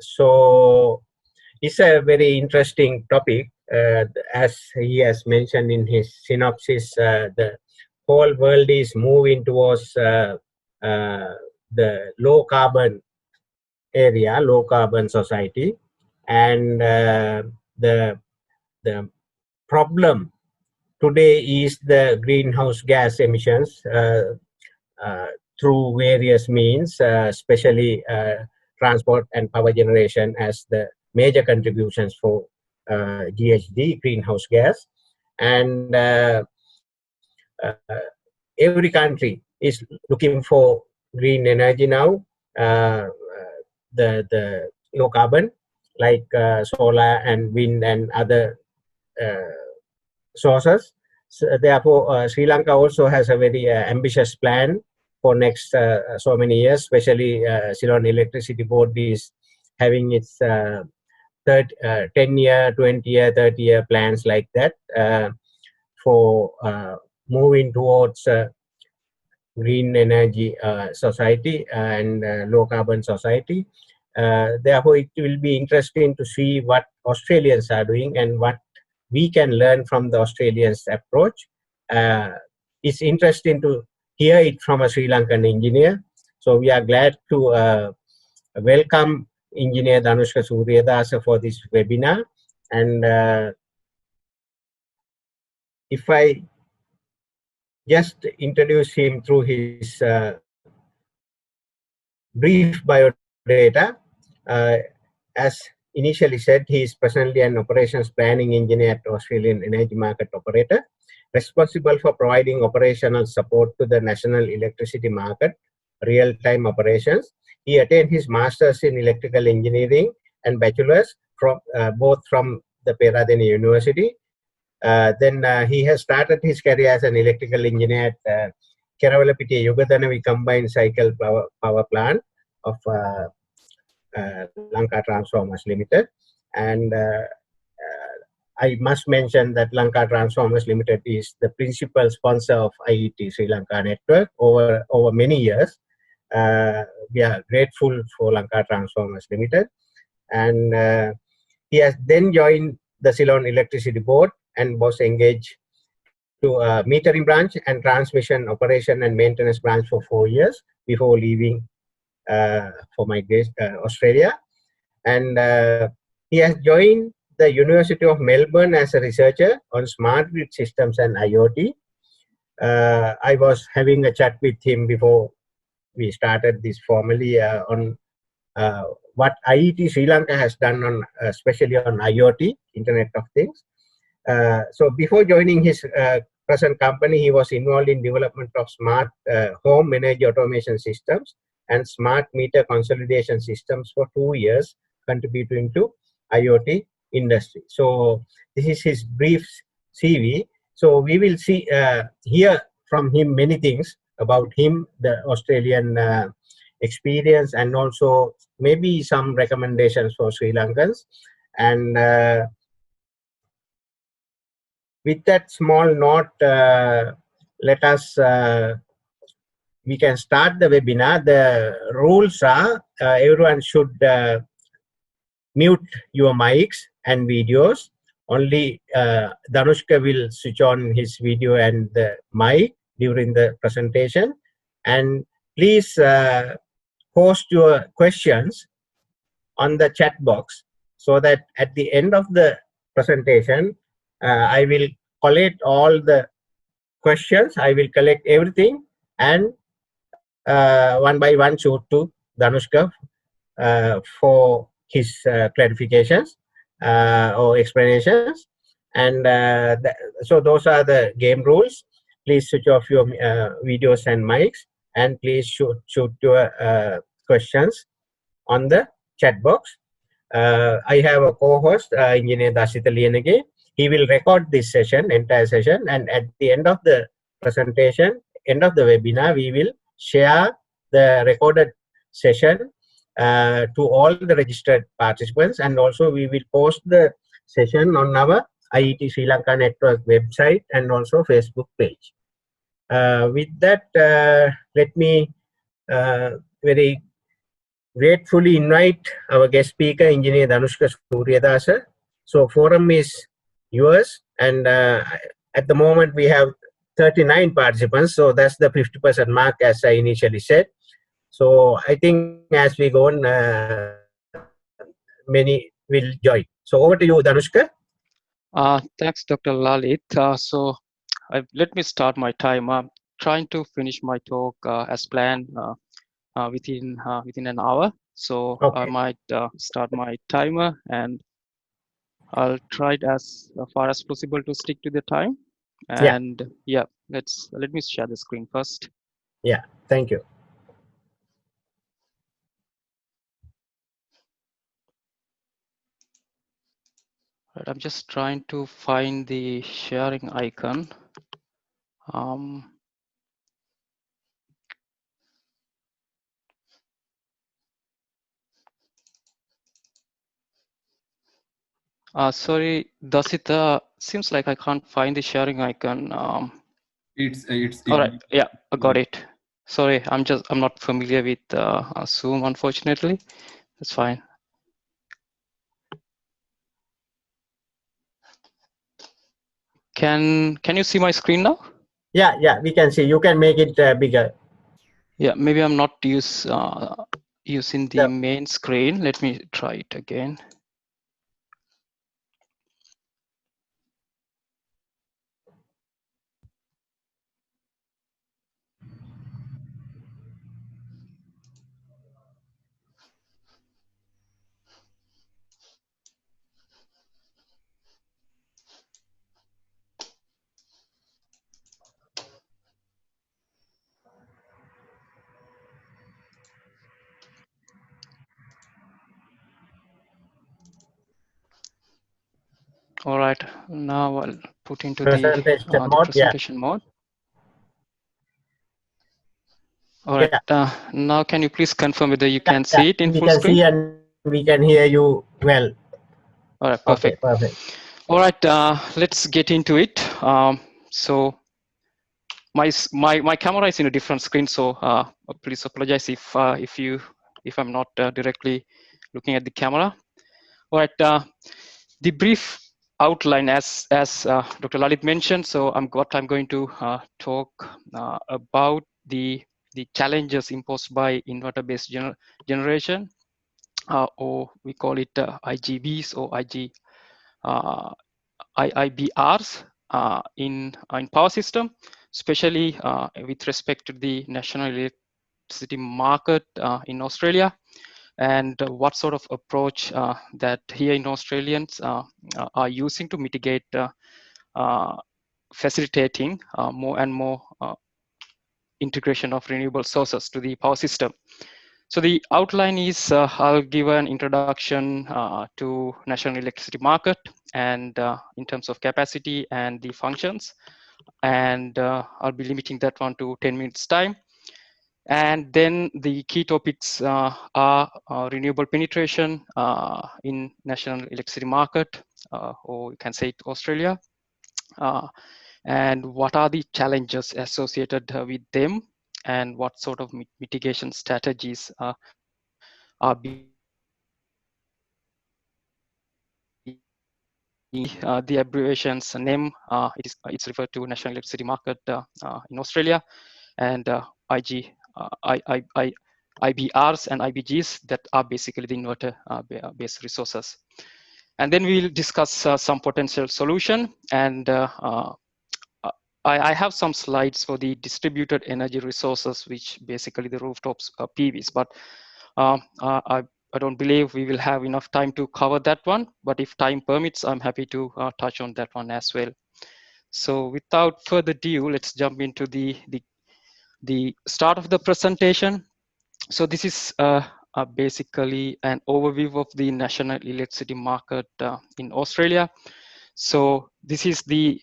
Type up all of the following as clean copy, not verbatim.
So it's a very interesting topic. As he has mentioned in his synopsis, the whole world is moving towards the low carbon area, low carbon society, and the problem today is the greenhouse gas emissions through various means, especially transport and power generation as the major contributions for GHG, greenhouse gas. And every country is looking for green energy now, the low carbon, like solar and wind and other sources. So therefore, Sri Lanka also has a very ambitious plan for next so many years, especially Ceylon Electricity Board is having its 10-year, 20-year, 30-year plans like that for moving towards green energy society and low carbon society. Therefore, it will be interesting to see what Australians are doing and what we can learn from the Australians' approach. It's interesting to hear it from a Sri Lankan engineer. So we are glad to welcome Engineer Danushka Suriyadasa for this webinar. And if I just introduce him through his brief biodata, as initially said, he is presently an operations planning engineer at Australian Energy Market Operator, responsible for providing operational support to the national electricity market, real-time operations. He attained his master's in electrical engineering and bachelor's from both from the Peradeniya University. Then he has started his career as an electrical engineer at Kerawalapitiya Yugathanavi combined cycle power plant of Lanka Transformers Limited. And I must mention that Lanka Transformers Limited is the principal sponsor of IET Sri Lanka network over many years. We are grateful for Lanka Transformers Limited. And he has then joined the Ceylon Electricity Board and was engaged to metering branch and transmission operation and maintenance branch for 4 years before leaving for migration Australia. And he has joined the University of Melbourne as a researcher on smart grid systems and IoT. I was having a chat with him before we started this formally on what IET Sri Lanka has done on especially on IoT, Internet of Things. So before joining his present company, he was involved in development of smart home energy automation systems and smart meter consolidation systems for 2 years, contributing to IoT industry. So this is his brief CV. So we will see hear from him many things about him, the Australian experience, and also maybe some recommendations for Sri Lankans. And with that small note, let us we can start the webinar. The rules are everyone should mute your mics and videos. Only Danushka will switch on his video and the mic during the presentation. And please post your questions on the chat box so that at the end of the presentation, I will collect all the questions. I will collect everything and one by one shoot to Danushka for his clarifications or explanations. And so those are the game rules. Please switch off your videos and mics, and please shoot your questions on the chat box. I have a co-host, Engineer Dasita Liyanage. He will record this session, entire session, and at the end of the presentation, end of the webinar, we will share the recorded session to all the registered participants, and also we will post the session on our IET Sri Lanka Network website and also Facebook page. With that, let me very gratefully invite our guest speaker, Engineer Dhanushka Suryadasa. So forum is yours, and at the moment we have 39 participants, so that's the 50% mark as I initially said. So I think as we go on, many will join. So over to you, Dhanushka. Thanks, Dr. Lalit. Let me start my time. I'm trying to finish my talk as planned within an hour. So I Okay. might start my timer, and I'll try it as far as possible to stick to the time. Yeah. And yeah, let me share the screen first. Yeah. Thank you. Right, I'm just trying to find the sharing icon. Um, Sorry, Dasita, seems like I can't find the sharing icon. It's All right, yeah, I got yeah. it. Sorry, I'm not familiar with Zoom, unfortunately. That's fine. Can you see my screen now? Yeah, yeah, we can see. You can make it bigger. Yeah, maybe I'm not using the The, main screen. Let me try it again. All right, now I'll put into presentation the mode. Yeah, presentation mode. All right, yeah, now can you please confirm whether you yeah, can yeah. see it in We full can screen? see and we can hear you well. All right, Okay, perfect. perfect. All right, let's get into it. So my camera is in a different screen, so please apologize if I'm not directly looking at the camera. All right, the brief outline as Dr. Lalit mentioned. So I'm going to talk about the challenges imposed by inverter-based generation, or we call it IGBs or IBRs in power system, especially with respect to the national electricity market in Australia, and what sort of approach that here in Australians are using to mitigate facilitating more and more integration of renewable sources to the power system. So the outline is I'll give an introduction to national electricity market and in terms of capacity and the functions, and I'll be limiting that one to 10 minutes time. And then the key topics are renewable penetration in national electricity market, or you can say it Australia, and what are the challenges associated with them, and what sort of mitigation strategies are being the abbreviations NEM. It's referred to National Electricity Market in Australia, and IG, IBRs and IBGs that are basically the inverter-based resources. And then we'll discuss some potential solution, and I have some slides for the distributed energy resources, which basically the rooftops PVs, but I don't believe we will have enough time to cover that one, but if time permits, I'm happy to touch on that one as well. So without further ado, let's jump into the start of the presentation. So this is basically an overview of the national electricity market in Australia. So this is the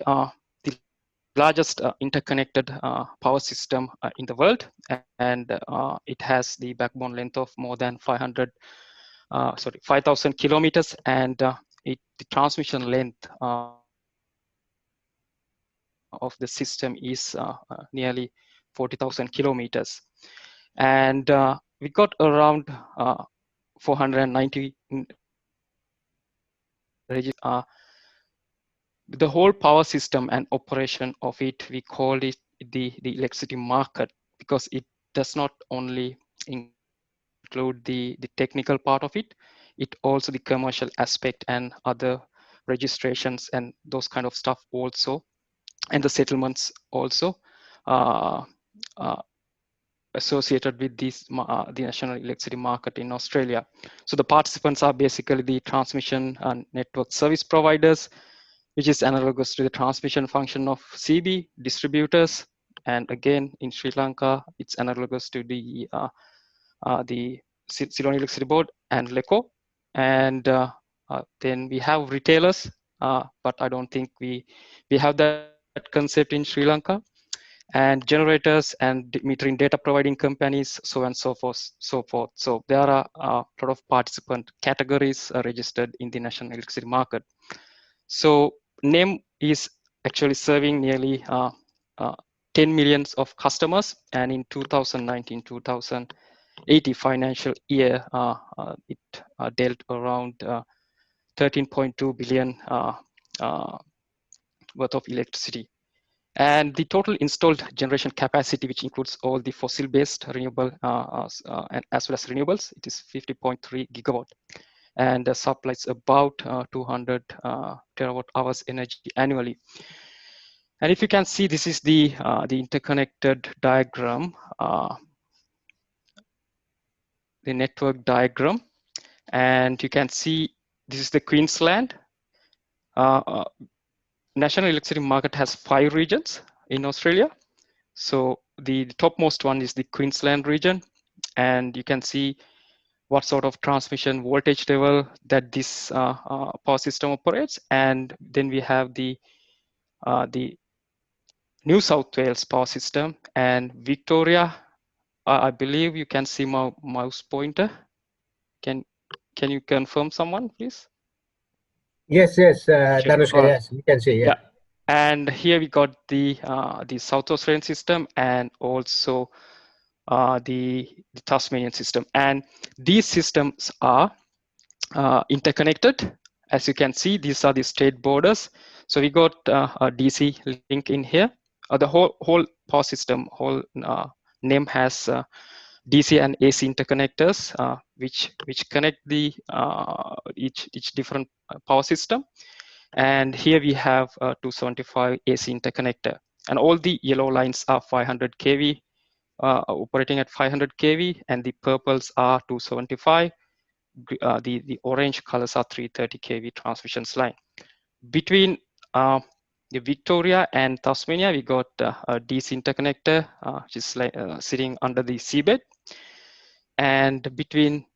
largest interconnected power system in the world, and it has the backbone length of more than 5,000 kilometers, and the transmission length of the system is nearly 40,000 kilometers. And we got around 490 the whole power system and operation of it, we call it the electricity market, because it does not only include the technical part of it, it also the commercial aspect and other registrations and those kind of stuff also, and the settlements also associated with this the national electricity market in Australia. So the participants are basically the transmission and network service providers, which is analogous to the transmission function of CB distributors. And again, in Sri Lanka, it's analogous to the Ceylon Electricity Board and LECO. And then we have retailers, but I don't think we have that concept in Sri Lanka. And generators and metering data providing companies, so on and so forth, so forth. So there are a lot of participant categories registered in the national electricity market. So NEM is actually serving nearly 10 millions of customers, and in 2019-2080 financial year, it dealt around 13.2 billion worth of electricity. And the total installed generation capacity, which includes all the fossil-based renewable and as well as renewables, it is 50.3 gigawatt, and supplies about 200 terawatt hours energy annually. And if you can see, this is the interconnected diagram, the network diagram, and you can see this is the Queensland. National electricity market has 5 regions in Australia. So the topmost one is the Queensland region, and you can see what sort of transmission voltage level that this power system operates. And then we have the New South Wales power system and Victoria. I believe you can see my mouse pointer. Can you confirm, someone, please? Yes, Dhanushka, Right. yes, you can see, yeah. And here we got the South Australian system and also the Tasmanian system. And these systems are interconnected. As you can see, these are the state borders. So we got a DC link in here. The whole power system, whole NEM has DC and AC interconnectors, which connect the each different power system. And here we have 275 AC interconnector, and all the yellow lines are 500 kV, operating at 500 kV, and the purples are 275. The orange colors are 330 kV transmission line. Between the Victoria and Tasmania, we got a DC interconnector, which is like, sitting under the seabed. And between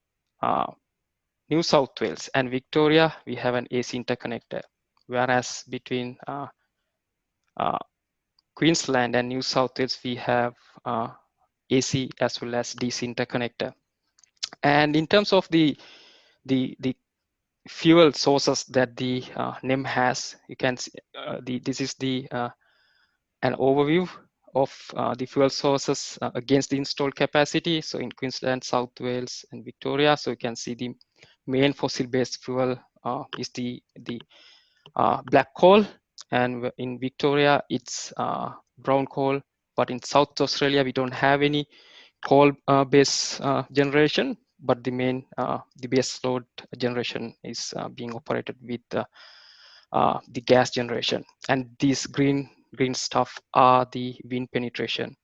New South Wales and Victoria, we have an AC interconnector. Whereas between Queensland and New South Wales, we have AC as well as DC interconnector. And in terms of the fuel sources that the NEM has, you can see this is the an overview of the fuel sources against the installed capacity. So in Queensland, South Wales, and Victoria, so you can see the main fossil-based fuel is the black coal, and in Victoria it's brown coal. But in South Australia, we don't have any coal-based generation, but the main the base load generation is being operated with the gas generation. And these green stuff are the wind penetration.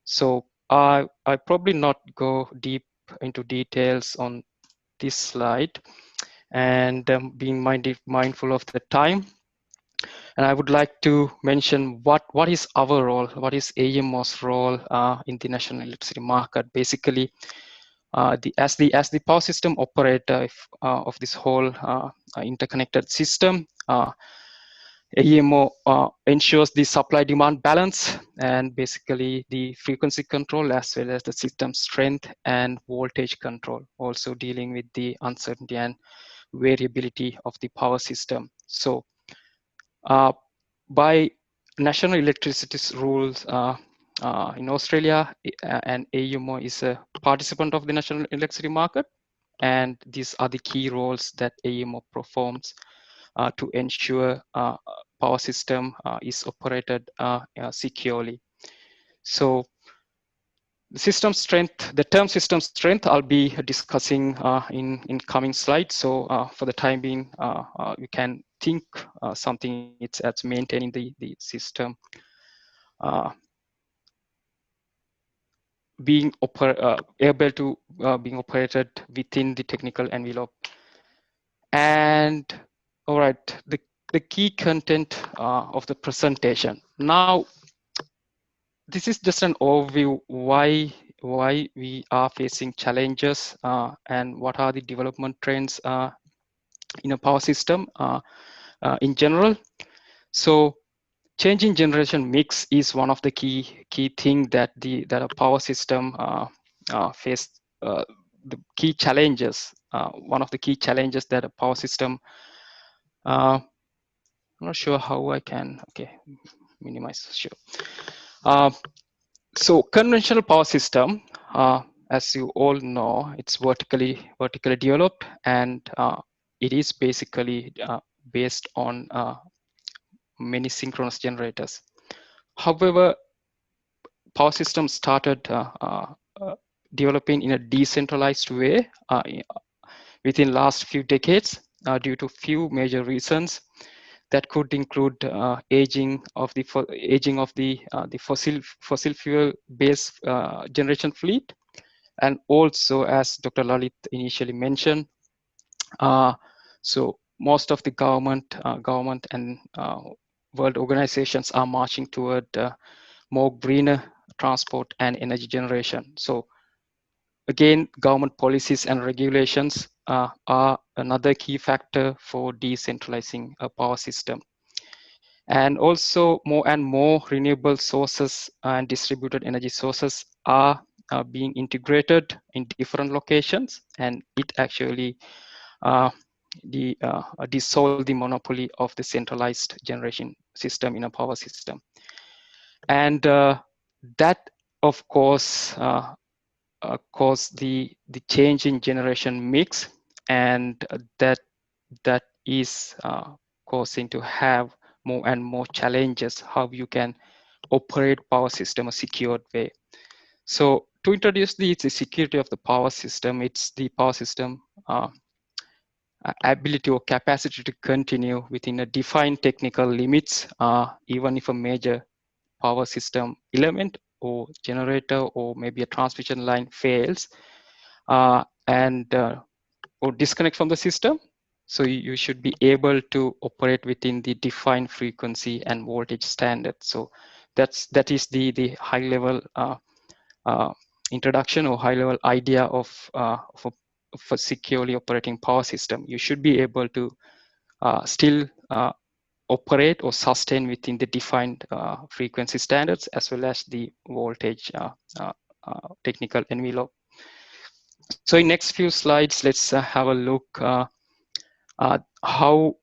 So I probably not go deep into details on this slide, and being mindful of the time. And I would like to mention what is our role, what is AEMO's role in the national electricity market. Basically, as the power system operator of this whole interconnected system, AEMO ensures the supply-demand balance and basically the frequency control as well as the system strength and voltage control, also dealing with the uncertainty and variability of the power system. So by national electricity rules in Australia, and AEMO is a participant of the national electricity market, and these are the key roles that AEMO performs to ensure power system is operated securely. So the system strength, the term system strength, I'll be discussing in coming slides. So for the time being, we can think something it's as maintaining the system being able to being operated within the technical envelope. And all right, the key content of the presentation. Now, this is just an overview why we are facing challenges and what are the development trends in a power system in general. So changing generation mix is one of the key thing that a power system face. The key challenges, one of the key challenges that a power system. I'm not sure how I can minimize. Sure. So conventional power system, as you all know, it's vertically developed, and it is basically based on many synchronous generators. However, power systems started developing in a decentralized way within last few decades due to few major reasons that could include aging of the fossil fuel based generation fleet, and also, as Dr. Lalit initially mentioned, so most of the government and world organizations are marching toward more greener transport and energy generation. So again, government policies and regulations are another key factor for decentralizing a power system. And also more and more renewable sources and distributed energy sources are being integrated in different locations, and it actually dissolve the monopoly of the centralized generation system in a power system. And that, of course, cause the change in generation mix, and that is causing to have more and more challenges how you can operate power system a secured way. So to introduce the security of the power system, it's the power system ability or capacity to continue within a defined technical limits, even if a major power system element or generator or maybe a transmission line fails or disconnect from the system. So you should be able to operate within the defined frequency and voltage standard. So that is the high level introduction or high level idea of a securely operating power system. You should be able to still operate or sustain within the defined frequency standards as well as the voltage technical envelope. So in next few slides, let's have a look how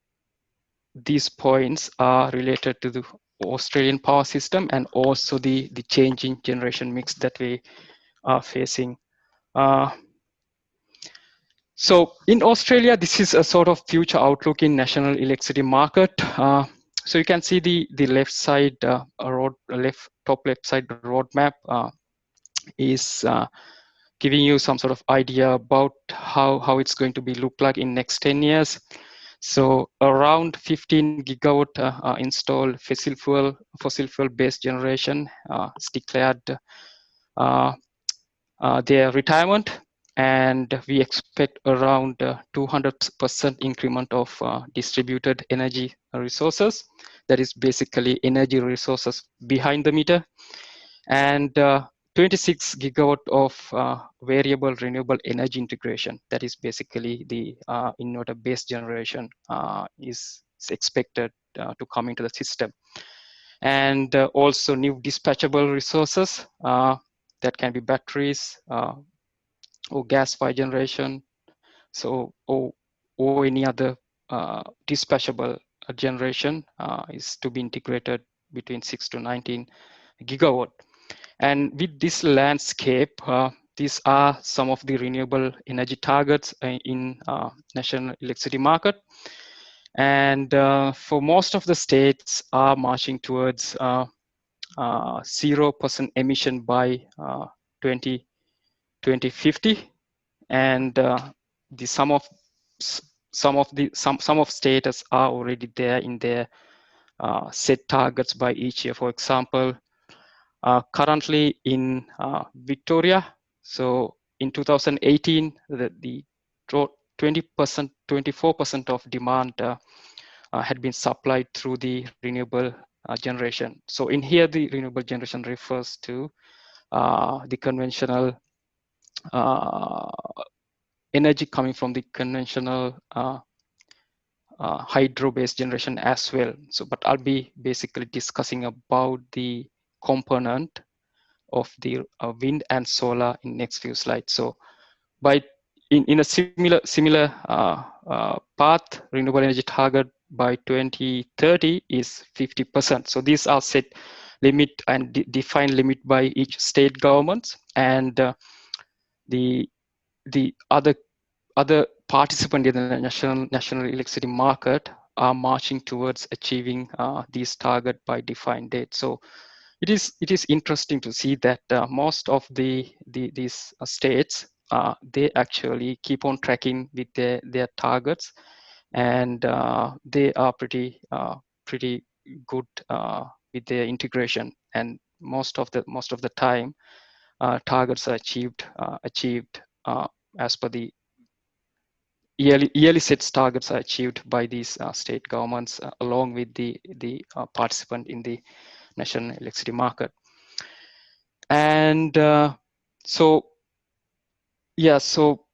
these points are related to the Australian power system and also the changing generation mix that we are facing. So in Australia, this is a sort of future outlook in national electricity market. So you can see the left side top left side roadmap is giving you some sort of idea about how it's going to be look like in next 10 years. So around 15 gigawatt installed fossil fuel based generation is declared their retirement, and we expect around 200% increment of distributed energy resources. That is basically energy resources behind the meter, and 26 gigawatt of variable renewable energy integration. That is basically the inverter-based generation is expected to come into the system. And also new dispatchable resources that can be batteries or gas-fired generation, so or any other dispatchable generation is to be integrated between 6 to 19 gigawatt. And with this landscape, these are some of the renewable energy targets in national electricity market. And for most of the states are marching towards 0% emission by 2050. And the some of states are already there in their set targets by each year. For example, currently in Victoria, so in 2018, the 20%, 24% of demand had been supplied through the renewable generation. So in here, the renewable generation refers to the conventional energy coming from the conventional hydro-based generation as well. So, but I'll be basically discussing about the component of the wind and solar in next few slides. So, by in a similar path, renewable energy target by 2030 is 50%. So these are set limit and defined limit by each state governments, and the other participants in the national electricity market are marching towards achieving these target by defined date. So it is interesting to see that most of these states they actually keep on tracking with their targets, and they are pretty good with their integration, and most of the time targets are achieved as per the yearly sets targets are achieved by these state governments along with the participant in the national electricity market. And so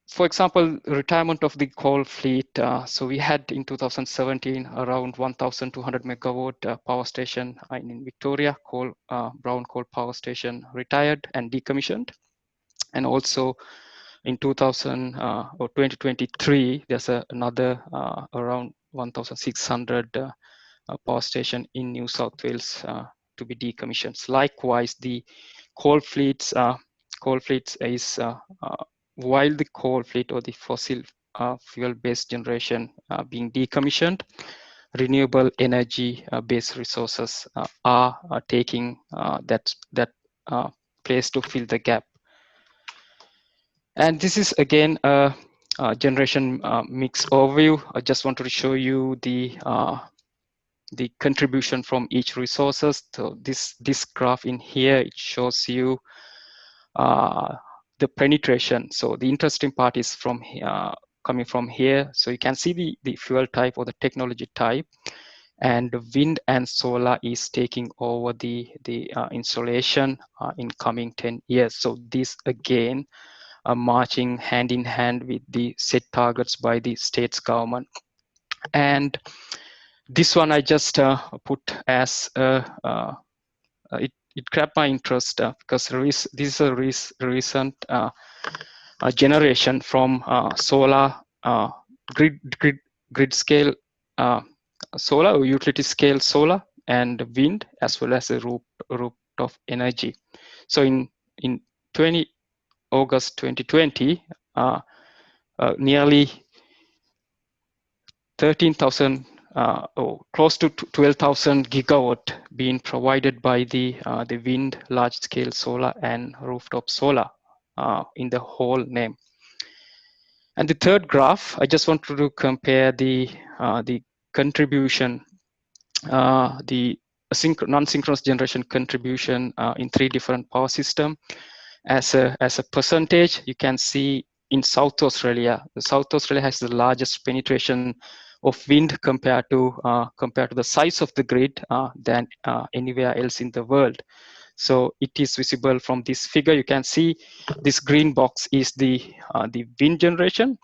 for example, retirement of the coal fleet. So we had in 2017 around 1,200 megawatt power station in Victoria, brown coal power station retired and decommissioned. And also in 2023, there's another around 1,600 power station in New South Wales to be decommissioned. Likewise, the coal fleets is while the coal fleet or the fossil fuel-based generation being decommissioned, renewable energy based resources are taking that place to fill the gap. And this is again a generation mix overview. I just wanted to show you the contribution from each resources. So this graph in here, it shows you the penetration. So the interesting part is from coming from here. So you can see the fuel type or the technology type, and the wind and solar is taking over the installation in coming 10 years. So this again are marching hand in hand with the set targets by the state's government. And this one I just put as it grabbed my interest because this is a recent generation from solar grid scale solar or utility scale solar and wind, as well as a rooftop energy. So in August 2020, nearly 13,000 or close to 12,000 gigawatt being provided by the wind, large-scale solar, and rooftop solar in the whole NEM. And the third graph, I just wanted to compare the contribution, the non-synchronous generation contribution in 3 different power systems. As a percentage, you can see in South Australia, South Australia has the largest penetration of wind compared to the size of the grid than anywhere else in the world. So it is visible from this figure. You can see this green box is the wind generation,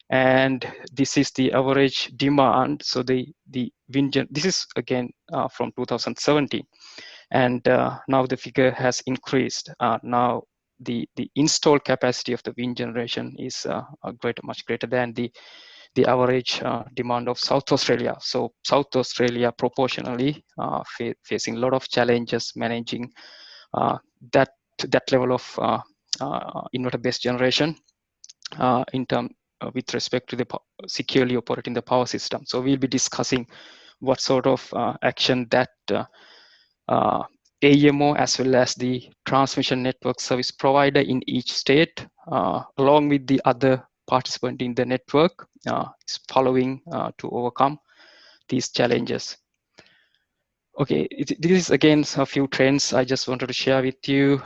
and this is the average demand. So the wind this is again from 2017. And now the figure has increased. Now the installed capacity of the wind generation is much greater than the average demand of South Australia. So South Australia proportionally facing a lot of challenges managing that level of inverter-based generation in term with respect to the securely operating the power system. So we'll be discussing what sort of action that AEMO as well as the transmission network service provider in each state, along with the other participant in the network, is following to overcome these challenges. Okay, this is again a few trends I just wanted to share with you.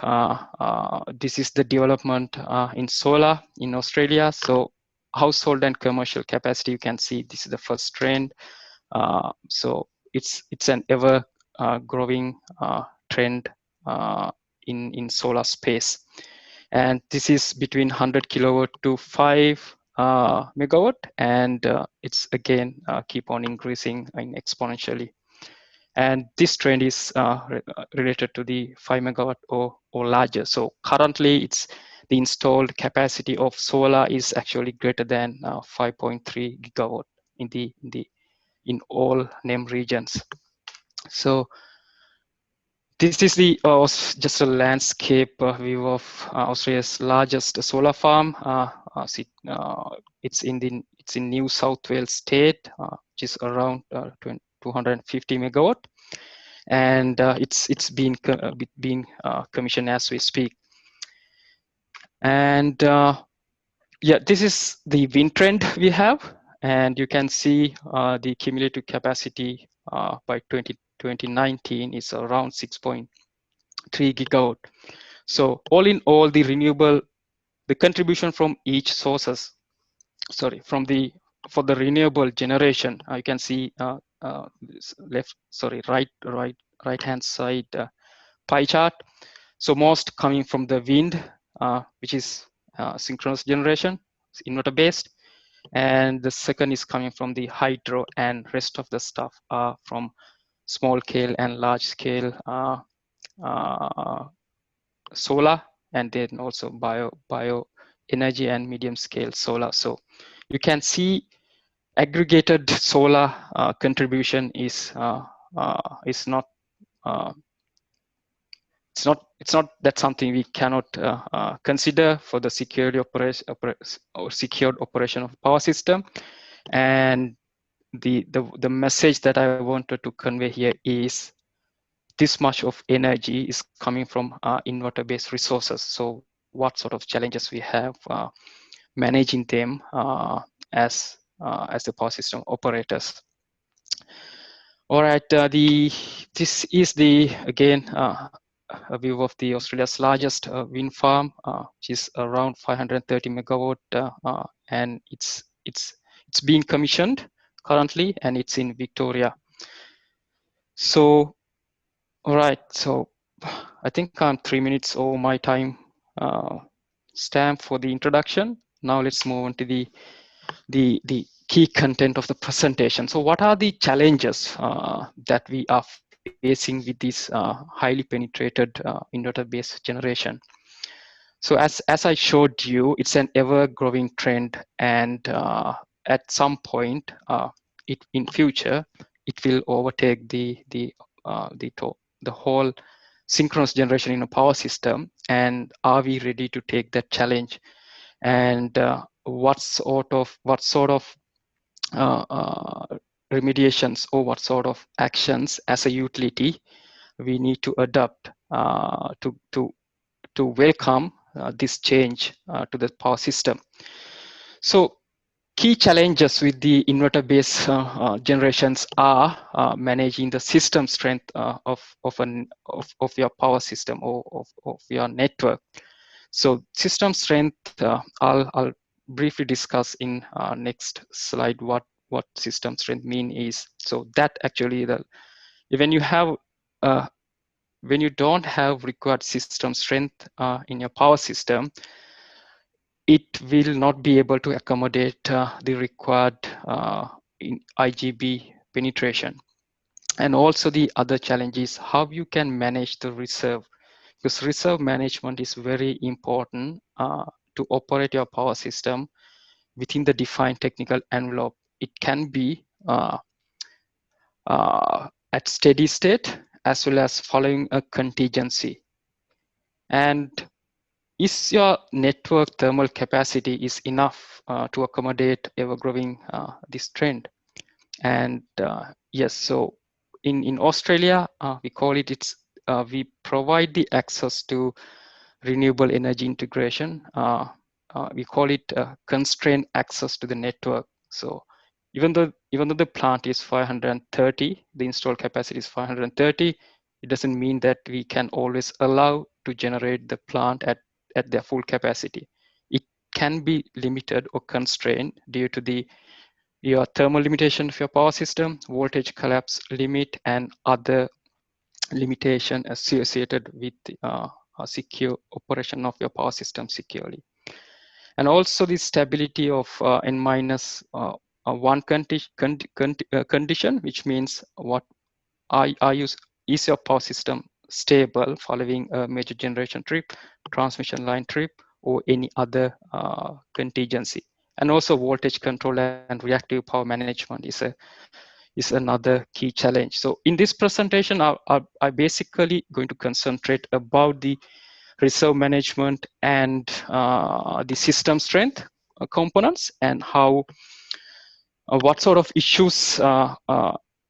This is the development in solar in Australia. So household and commercial capacity, you can see this is the first trend. So it's an ever growing trend in solar space. And this is between 100 kilowatt to 5 megawatt, and it's again keep on increasing exponentially. And this trend is related to the 5 megawatt or larger. So currently, it's the installed capacity of solar is actually greater than 5.3 gigawatt in all NEM regions. So this is the just a landscape view of Australia's largest solar farm. It's in New South Wales state, which is around 250 megawatt, and it's being commissioned as we speak. And yeah, this is the wind trend we have, and you can see the cumulative capacity by 2019 is around 6.3 gigawatt. So all in all, the renewable, the contribution from each sources, for the renewable generation, you can see right hand side pie chart. So most coming from the wind, which is synchronous generation, inverter-based, and the second is coming from the hydro, and rest of the stuff are from small scale and large scale solar, and then also bio energy and medium scale solar. So you can see aggregated solar contribution is not it's not that something we cannot consider for the security operation or secured operation of power system. And the message that I wanted to convey here is this much of energy is coming from inverter-based resources. So what sort of challenges we have managing them as the power system operators. All right, this is again a view of the Australia's largest wind farm, which is around 530 megawatt, and it's being commissioned currently, and it's in Victoria. So, all right, so I think I'm 3 minutes over my time stamp for the introduction. Now let's move on to the key content of the presentation. So what are the challenges that we are facing with this highly penetrated inverter-based generation? So as I showed you, it's an ever-growing trend, and at some point, in future, it will overtake the whole synchronous generation in a power system. And are we ready to take that challenge? And what sort of remediations or what sort of actions as a utility we need to adopt to welcome this change to the power system. So key challenges with the inverter-based generations are managing the system strength of your power system or of your network. So system strength, I'll briefly discuss in next slide what system strength mean is. So that actually when you don't have required system strength in your power system, it will not be able to accommodate the required in IGB penetration. And also the other challenge is how you can manage the reserve, because reserve management is very important to operate your power system within the defined technical envelope. It can be at steady state as well as following a contingency. And is your network thermal capacity is enough to accommodate ever-growing this trend? And yes, so in Australia, we call it, we provide the access to renewable energy integration. We call it constrained access to the network. So even though the plant is 530, the installed capacity is 530, it doesn't mean that we can always allow to generate the plant at their full capacity. It can be limited or constrained due to your thermal limitation of your power system, voltage collapse limit, and other limitation associated with a secure operation of your power system securely. And also the stability of N-1 condition, which means what is your power system stable following a major generation trip, transmission line trip, or any other contingency. And also voltage control and reactive power management is another key challenge. So in this presentation, I basically going to concentrate about the reserve management and the system strength components, and how what sort of issues are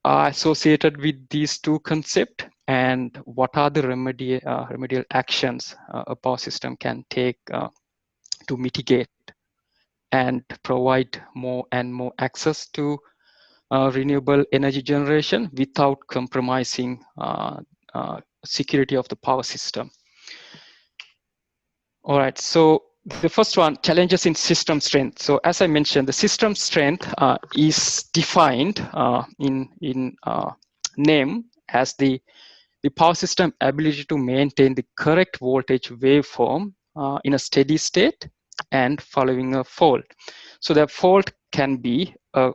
associated with these two concepts, and what are the remedial actions a power system can take to mitigate and provide more and more access to renewable energy generation without compromising security of the power system. All right, so the first one, challenges in system strength. So as I mentioned, the system strength is defined in NEM as the power system ability to maintain the correct voltage waveform in a steady state and following a fault. So the fault can be a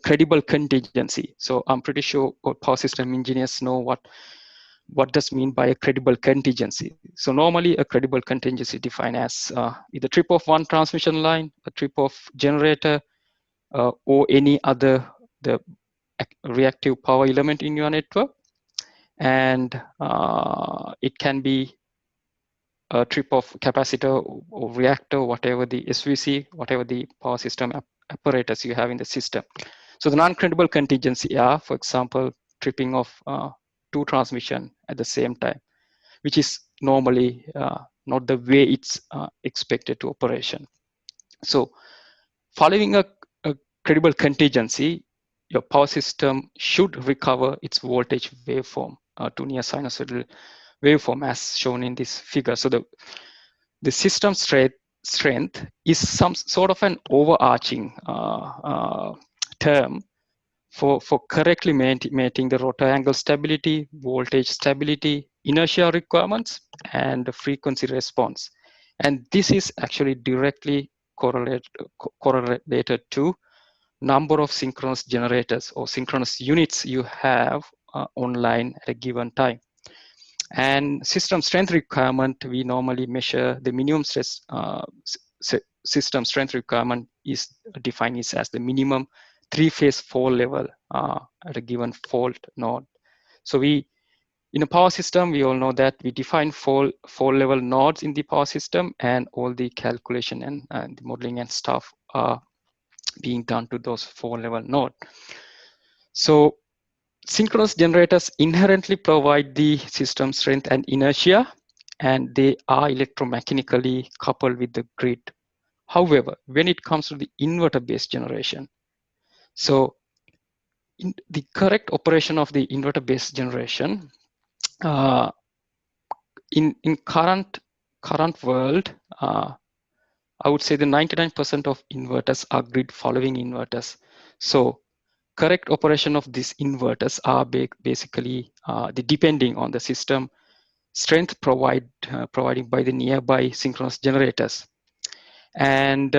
credible contingency. So I'm pretty sure all power system engineers know what does mean by a credible contingency. So normally a credible contingency defined as either trip of one transmission line, a trip of generator, or any other the reactive power element in your network. And it can be a trip of capacitor or reactor, whatever the SVC, whatever the power system apparatus you have in the system. So the non-credible contingency are, for example, tripping of two transmission at the same time, which is normally not the way it's expected to operation. So following a credible contingency, your power system should recover its voltage waveform to near sinusoidal waveform as shown in this figure. So the system strength is some sort of an overarching term for correctly maintaining the rotor angle stability, voltage stability, inertia requirements, and the frequency response. And this is actually directly correlated to number of synchronous generators or synchronous units you have online at a given time. And system strength requirement, we normally measure the minimum stress. System strength requirement is defined as the minimum three-phase fault level at a given fault node. So in a power system, we all know that we define fault level nodes in the power system, and all the calculation and the modeling and stuff are being done to those fault level node. So synchronous generators inherently provide the system strength and inertia, and they are electromechanically coupled with the grid. However, when it comes to the inverter-based generation, so in the correct operation of the inverter-based generation, in current world, I would say the 99% of inverters are grid following inverters. So correct operation of these inverters are basically depending on the system strength provided by the nearby synchronous generators. And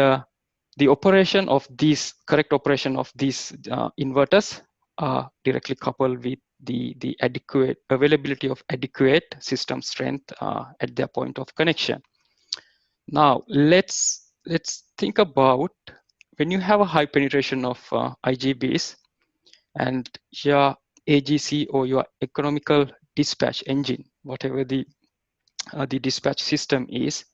the operation of these, correct operation of these inverters are directly coupled with the adequate availability of adequate system strength at their point of connection. Now let's think about when you have a high penetration of IGBs and your AGC or your economical dispatch engine, whatever the the dispatch system is,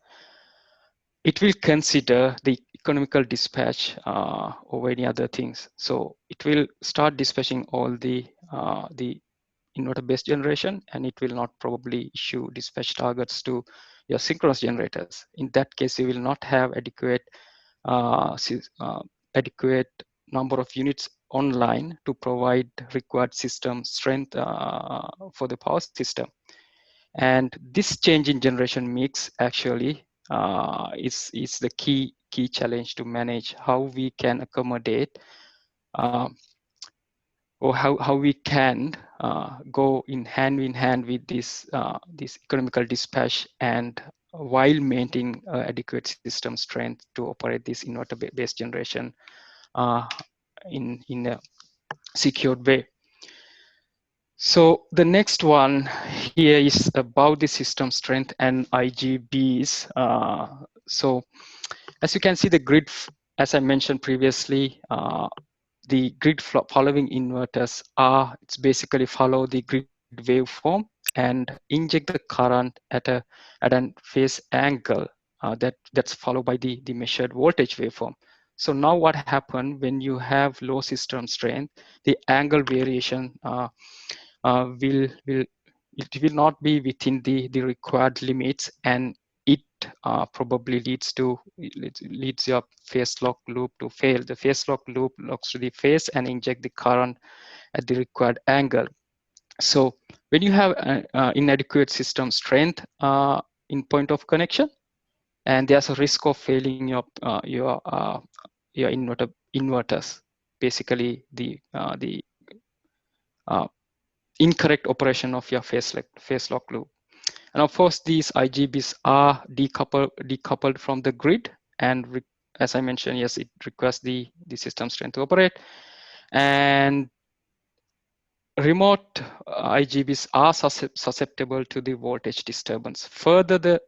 it will consider the economical dispatch over any other things. So it will start dispatching all the inverter-based generation, and it will not probably issue dispatch targets to your synchronous generators. In that case, you will not have adequate number of units online to provide required system strength for the power system. And this change in generation mix actually is the key challenge to manage how we can accommodate or how we can go in hand with this economical dispatch, and while maintaining adequate system strength to operate this inverter-based generation in a secured way. So the next one here is about the system strength and IGBs. So as you can see, the grid, as I mentioned previously, the grid following inverters it's basically follow the grid waveform and inject the current at a phase angle that's followed by the measured voltage waveform. So now what happened when you have low system strength, the angle variation it will not be within the required limits, and it probably leads your phase lock loop to fail. The phase lock loop locks to the phase and inject the current at the required angle. So when you have inadequate system strength in point of connection, and there's a risk of failing your inverters, basically the incorrect operation of your phase lock loop. And of course, these IGBs are decoupled from the grid, and as I mentioned, yes, it requires the system strength to operate. And remote IGBs are susceptible to the voltage disturbance. Further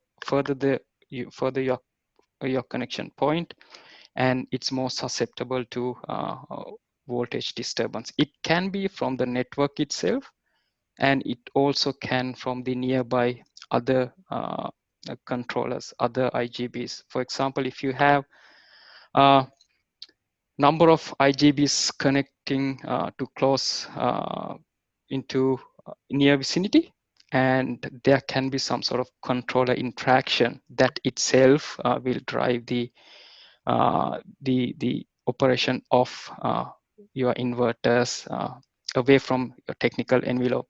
your connection point, and it's more susceptible to voltage disturbance. It can be from the network itself, and it also can from the nearby other controllers, other IGBs. For example, if you have a number of IGBs connecting to close into near vicinity, and there can be some sort of controller interaction that itself will drive the operation of your inverters away from your technical envelope.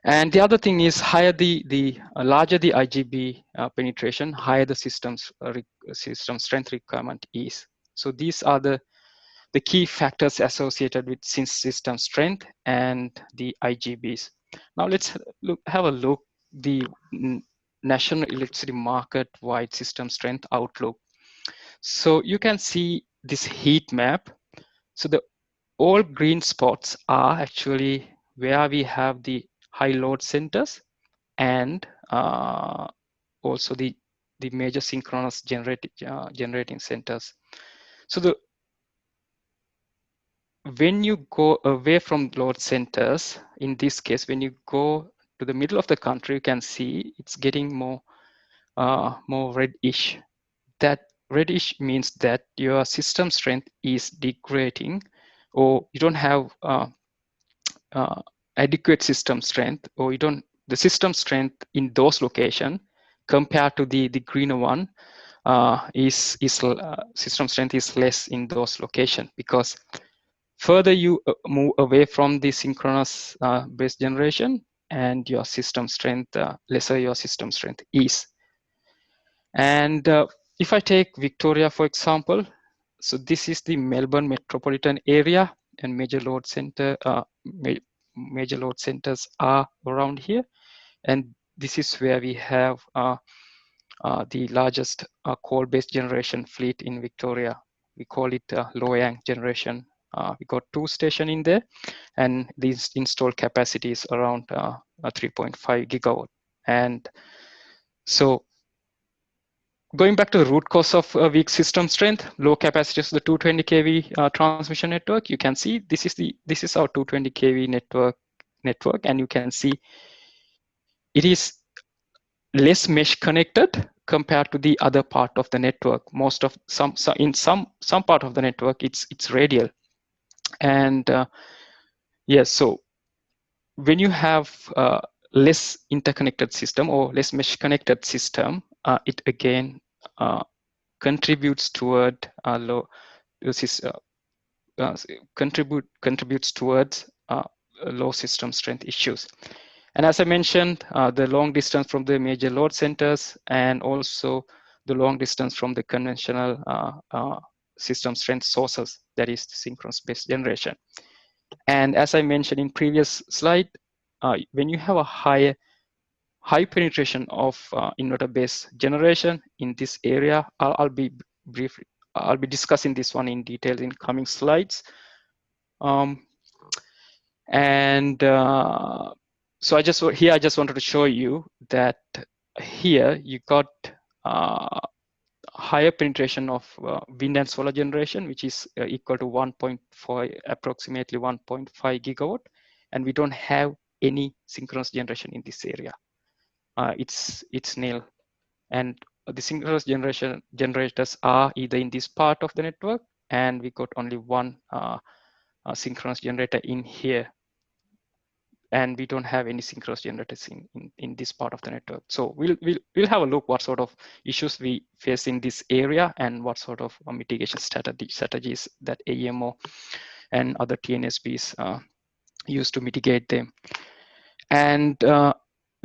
And the other thing is, higher the larger the IGB penetration, higher the system strength requirement is. So these are the key factors associated with system strength and the IGBs. Now let's have a look the national electricity market wide system strength outlook. So you can see this heat map. So the all green spots are actually where we have the high load centers, and also the major synchronous generating centers. So when you go away from load centers, in this case, when you go to the middle of the country, you can see it's getting more reddish. That reddish means that your system strength is degrading, or you don't have adequate system strength, or the system strength in those locations compared to the greener one system strength is less in those locations, because further you move away from the synchronous based generation, and your system strength, lesser your system strength is. And if I take Victoria, for example, so this is the Melbourne metropolitan area, and major load centers are around here. And this is where we have the largest coal-based generation fleet in Victoria. We call it Loy Yang generation. We got 2 stations in there, and this installed capacity is around 3.5 gigawatt. And so going back to the root cause of weak system strength, low capacity of the 220 kV transmission network, you can see this is our 220 kV network, and you can see it is less mesh connected compared to the other part of the network. Most of some part of the network, it's radial. And yes, so when you have less interconnected system or less mesh connected system, it again contributes toward contributes towards low system strength issues. And as I mentioned, the long distance from the major load centers, and also the long distance from the conventional system strength sources, that is the synchronous based generation. And as I mentioned in previous slide, when you have a high penetration of inverter-based generation in this area, I'll be discussing this one in detail in coming slides. So I just wanted to show you that here you got higher penetration of wind and solar generation, which is equal to 1.5, approximately 1.5 gigawatt, and we don't have any synchronous generation in this area. It's nil, and the synchronous generators are either in this part of the network, and we got only one synchronous generator in here, and we don't have any synchronous generators in this part of the network. So we'll have a look what sort of issues we face in this area, and what sort of mitigation strategies that AEMO and other TNSPs use to mitigate them. And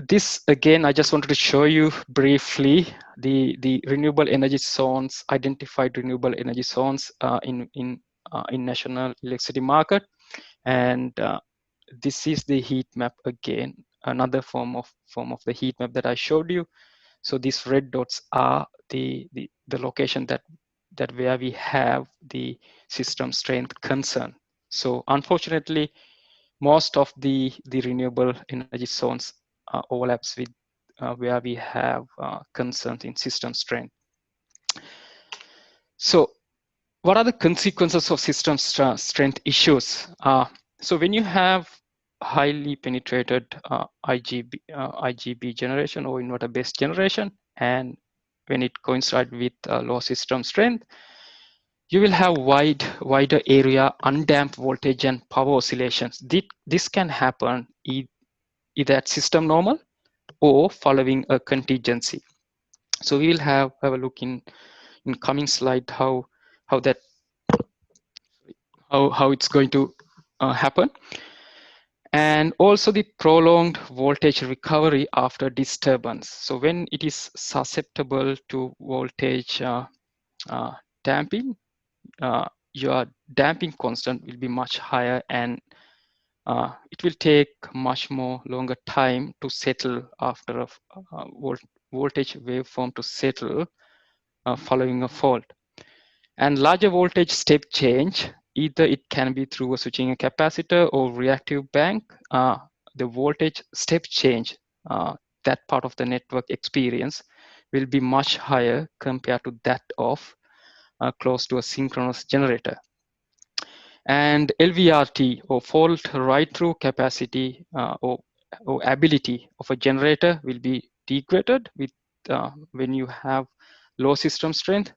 this again, I just wanted to show you briefly the renewable energy zones, identified renewable energy zones in national electricity market. And this is the heat map again, another form of the heat map that I showed you. So these red dots are the location that where we have the system strength concern. So unfortunately, most of the renewable energy zones overlaps with where we have concerns in system strength. So what are the consequences of system strength issues? So when you have highly penetrated IGB generation or inverter-based generation, and when it coincides with low system strength, you will have wider area undamped voltage and power oscillations. This can happen either at system normal or following a contingency. So we will have a look in coming slide how it's going to happen. And also the prolonged voltage recovery after disturbance. So when it is susceptible to voltage damping, your damping constant will be much higher, and it will take much more longer time to settle after a voltage waveform to settle following a fault. And larger voltage step change, either it can be through a switching a capacitor or reactive bank. The voltage step change, that part of the network experience, will be much higher compared to that of close to a synchronous generator. And LVRT, or fault right-through capacity or ability of a generator, will be degraded with when you have low system strength.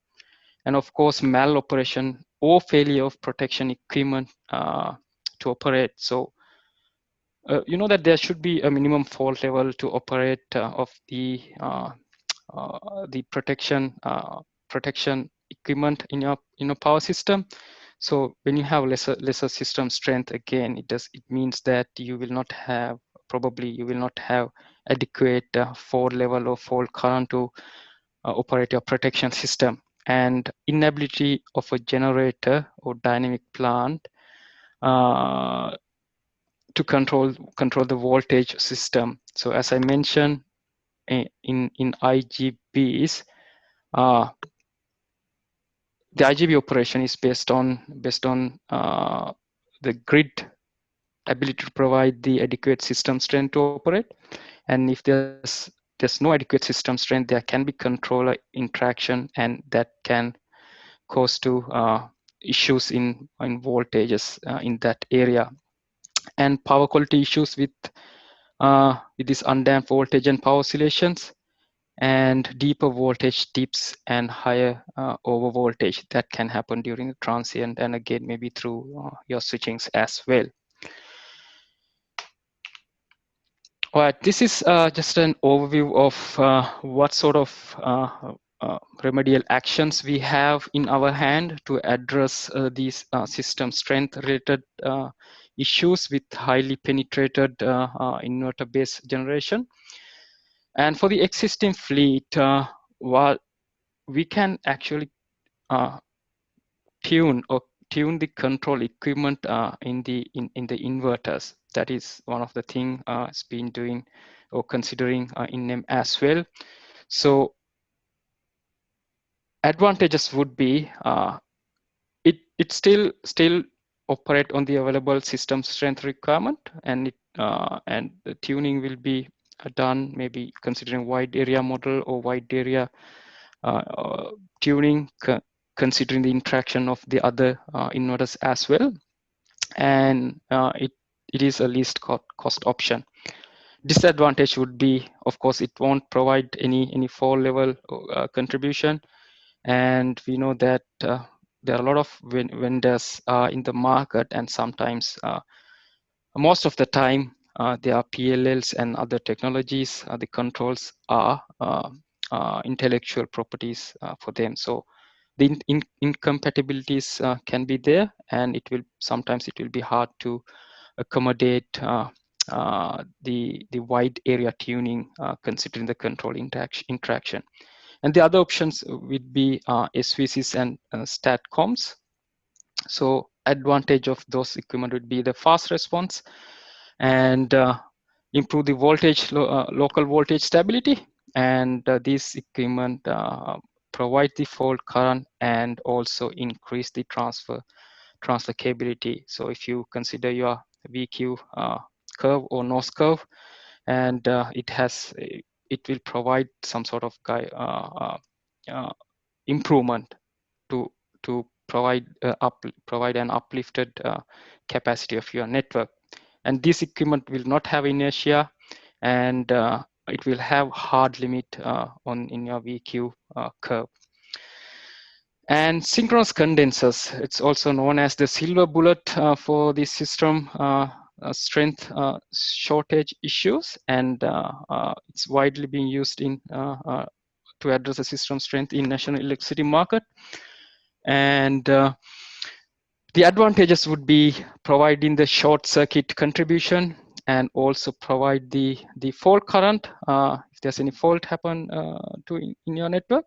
And of course, maloperation or failure of protection equipment to operate. So you know that there should be a minimum fault level to operate of the protection equipment in your power system. So when you have lesser system strength, again, it means that you will not have adequate fault level or fault current to operate your protection system. And inability of a generator or dynamic plant to control the voltage system. So as I mentioned, in IGBs, the IGB operation is based on the grid ability to provide the adequate system strength to operate. And if there's no adequate system strength, there can be controller interaction, and that can cause to issues in voltages in that area. And power quality issues with this undamped voltage and power oscillations. and deeper voltage dips and higher over voltage that can happen during the transient, and again maybe through your switchings as well. All right, this is just an overview of what sort of remedial actions we have in our hand to address these system strength related issues with highly penetrated inverter-based generation. And for the existing fleet, what we can actually tune the control equipment in the inverters. That is one of the thing it's been doing or considering in NEM as well. So advantages would be it still operate on the available system strength requirement, and the tuning will be done maybe considering wide area model or wide area tuning, considering the interaction of the other inverters as well, and it is a least cost option. Disadvantage would be, of course, it won't provide any fall level contribution, and we know that there are a lot of vendors in the market, and sometimes most of the time there are PLLs and other technologies. The controls are intellectual properties for them, so the incompatibilities can be there, and sometimes it will be hard to accommodate the wide area tuning considering the control interaction. And the other options would be SVCs and StatComs. So advantage of those equipment would be the fast response and improve the voltage, local voltage stability. And these equipment provide the fault current and also increase the transfer capability. So if you consider your VQ curve or nose curve, and it will provide some sort of improvement to provide an uplifted capacity of your network. And this equipment will not have inertia, and it will have hard limit in your VQ curve. And synchronous condensers, it's also known as the silver bullet for the system strength shortage issues, and it's widely being used to address the system strength in national electricity market. And the advantages would be providing the short circuit contribution, and also provide the fault current if there's any fault happen in your network,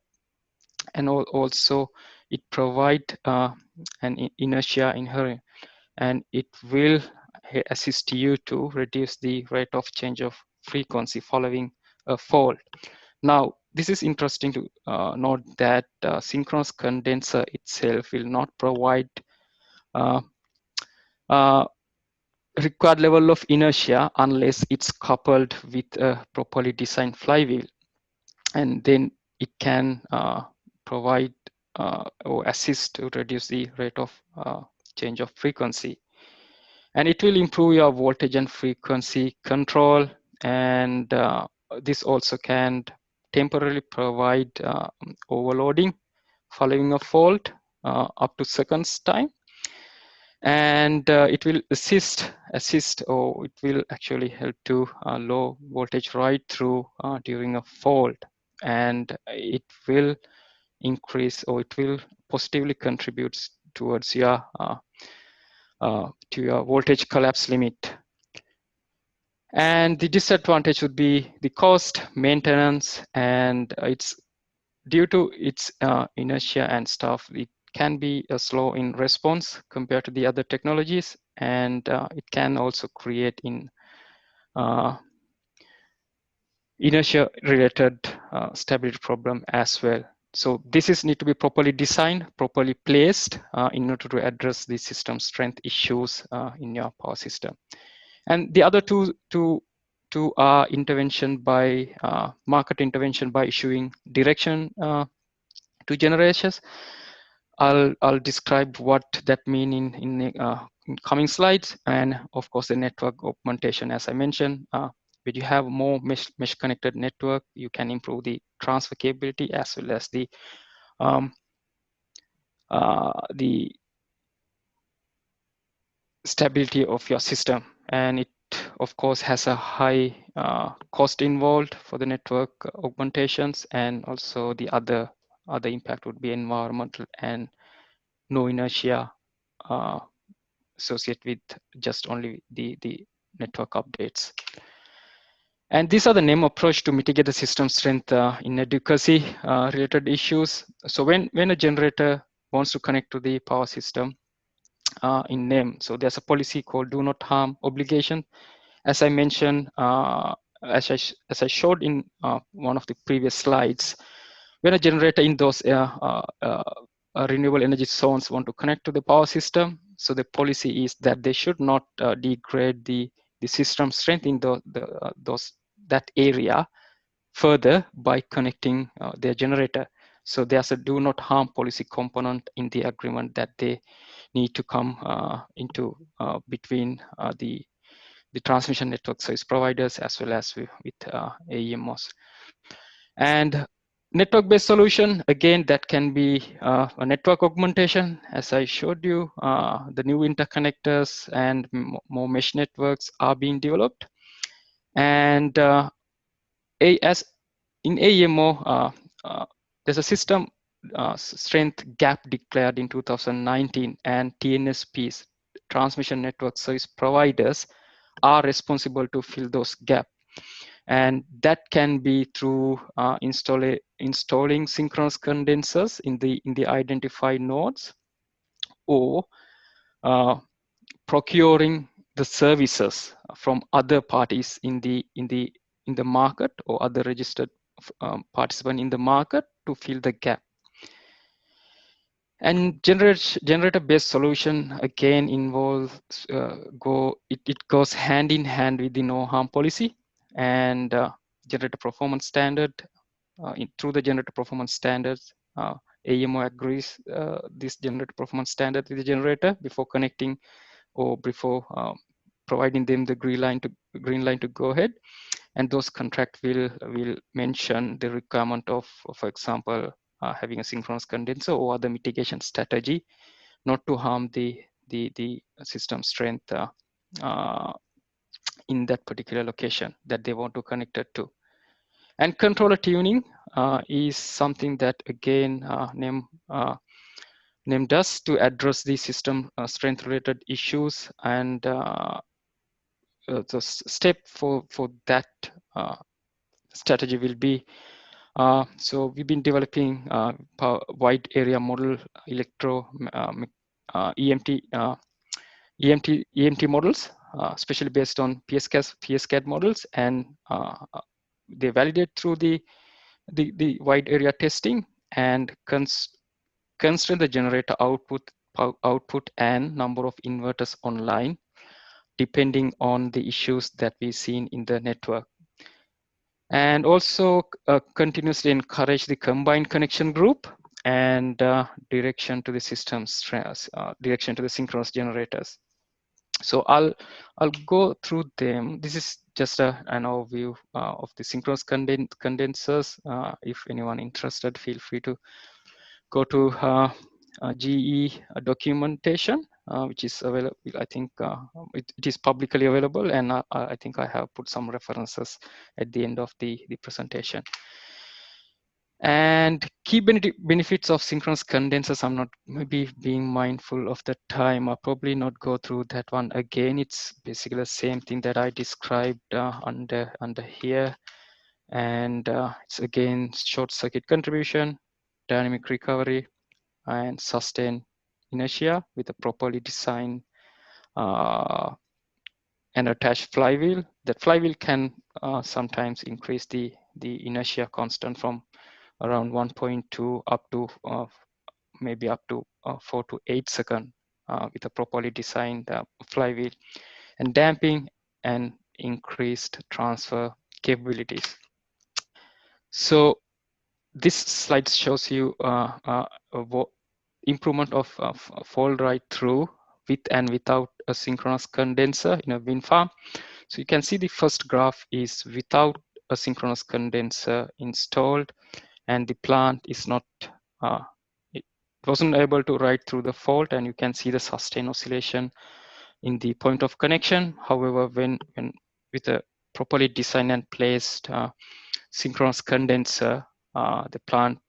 and also it provide an inertia inherent, and it will assist you to reduce the rate of change of frequency following a fault. Now, this is interesting to note that synchronous condenser itself will not provide required level of inertia unless it's coupled with a properly designed flywheel, and then it can provide or assist to reduce the rate of change of frequency. And it will improve your voltage and frequency control, and this also can temporarily provide overloading following a fault up to seconds time. And it will assist, or it will actually help to low voltage right through during a fault, and it will increase, or it will positively contribute towards your to your voltage collapse limit. And the disadvantage would be the cost, maintenance, and it's due to its inertia and stuff. It can be slow in response compared to the other technologies, and it can also create inertia related stability problem as well. So this is need to be properly designed, properly placed in order to address the system strength issues in your power system. And the other two are intervention by market intervention by issuing direction to generators. I'll describe what that mean in coming slides, and of course the network augmentation, as I mentioned. When you have more mesh connected network, you can improve the transfer capability as well as the stability of your system. And it of course has a high cost involved for the network augmentations, and also the other impact would be environmental and no inertia associated with just only the network updates. And these are the NEM approach to mitigate the system strength inadequacy related issues. So when a generator wants to connect to the power system in NEM, so there's a policy called do not harm obligation. As I mentioned, as I showed in one of the previous slides, when a generator in those renewable energy zones want to connect to the power system, so the policy is that they should not degrade the system strength in that area further by connecting their generator. So there's a do not harm policy component in the agreement that they need to come into between the transmission network service providers as well as with AEMOs. And network-based solution, again, that can be a network augmentation, as I showed you. The new interconnectors and more mesh networks are being developed. And as in AEMO, there's a system strength gap declared in 2019, and TNSPs, transmission network service providers, are responsible to fill those gaps. And that can be through installing synchronous condensers in the identified nodes, or procuring the services from other parties in the market, or other registered participant in the market to fill the gap. And generator-based solution again involves it goes hand in hand with the no harm policy and generator performance standard. Through the generator performance standards, AEMO agrees this generator performance standard with the generator before connecting or before providing them the green line to go ahead. And those contracts will mention the requirement of, for example, having a synchronous condenser or other mitigation strategy not to harm the system strength in that particular location that they want to connect it to. And controller tuning is something that again NEM does to address the system strength related issues. And the step for that strategy will be, so we've been developing wide area model EMT models, especially based on PSCAD models, and they validate through the wide area testing and constrain the generator output and number of inverters online, depending on the issues that we've seen in the network. And also continuously encourage the combined connection group and direction to the systems, direction to the synchronous generators. So I'll go through them. This is just an overview of the synchronous condensers. If anyone interested, feel free to go to GE documentation, which is available. I think it is publicly available, and I think I have put some references at the end of the presentation. And key benefits of synchronous condensers, I'm not maybe being mindful of the time. I'll probably not go through that one again. It's basically the same thing that I described under here. And it's again short circuit contribution, dynamic recovery, and sustained inertia with a properly designed and attached flywheel. That flywheel can sometimes increase the inertia constant from around 1.2 up to maybe up to 4 to 8 seconds with a properly designed flywheel, and damping and increased transfer capabilities. So this slide shows you improvement of fall right through with and without a synchronous condenser in a wind farm. So you can see the first graph is without a synchronous condenser installed, and the plant is not, it wasn't able to ride through the fault, and you can see the sustained oscillation in the point of connection. However, when with a properly designed and placed synchronous condenser, the plant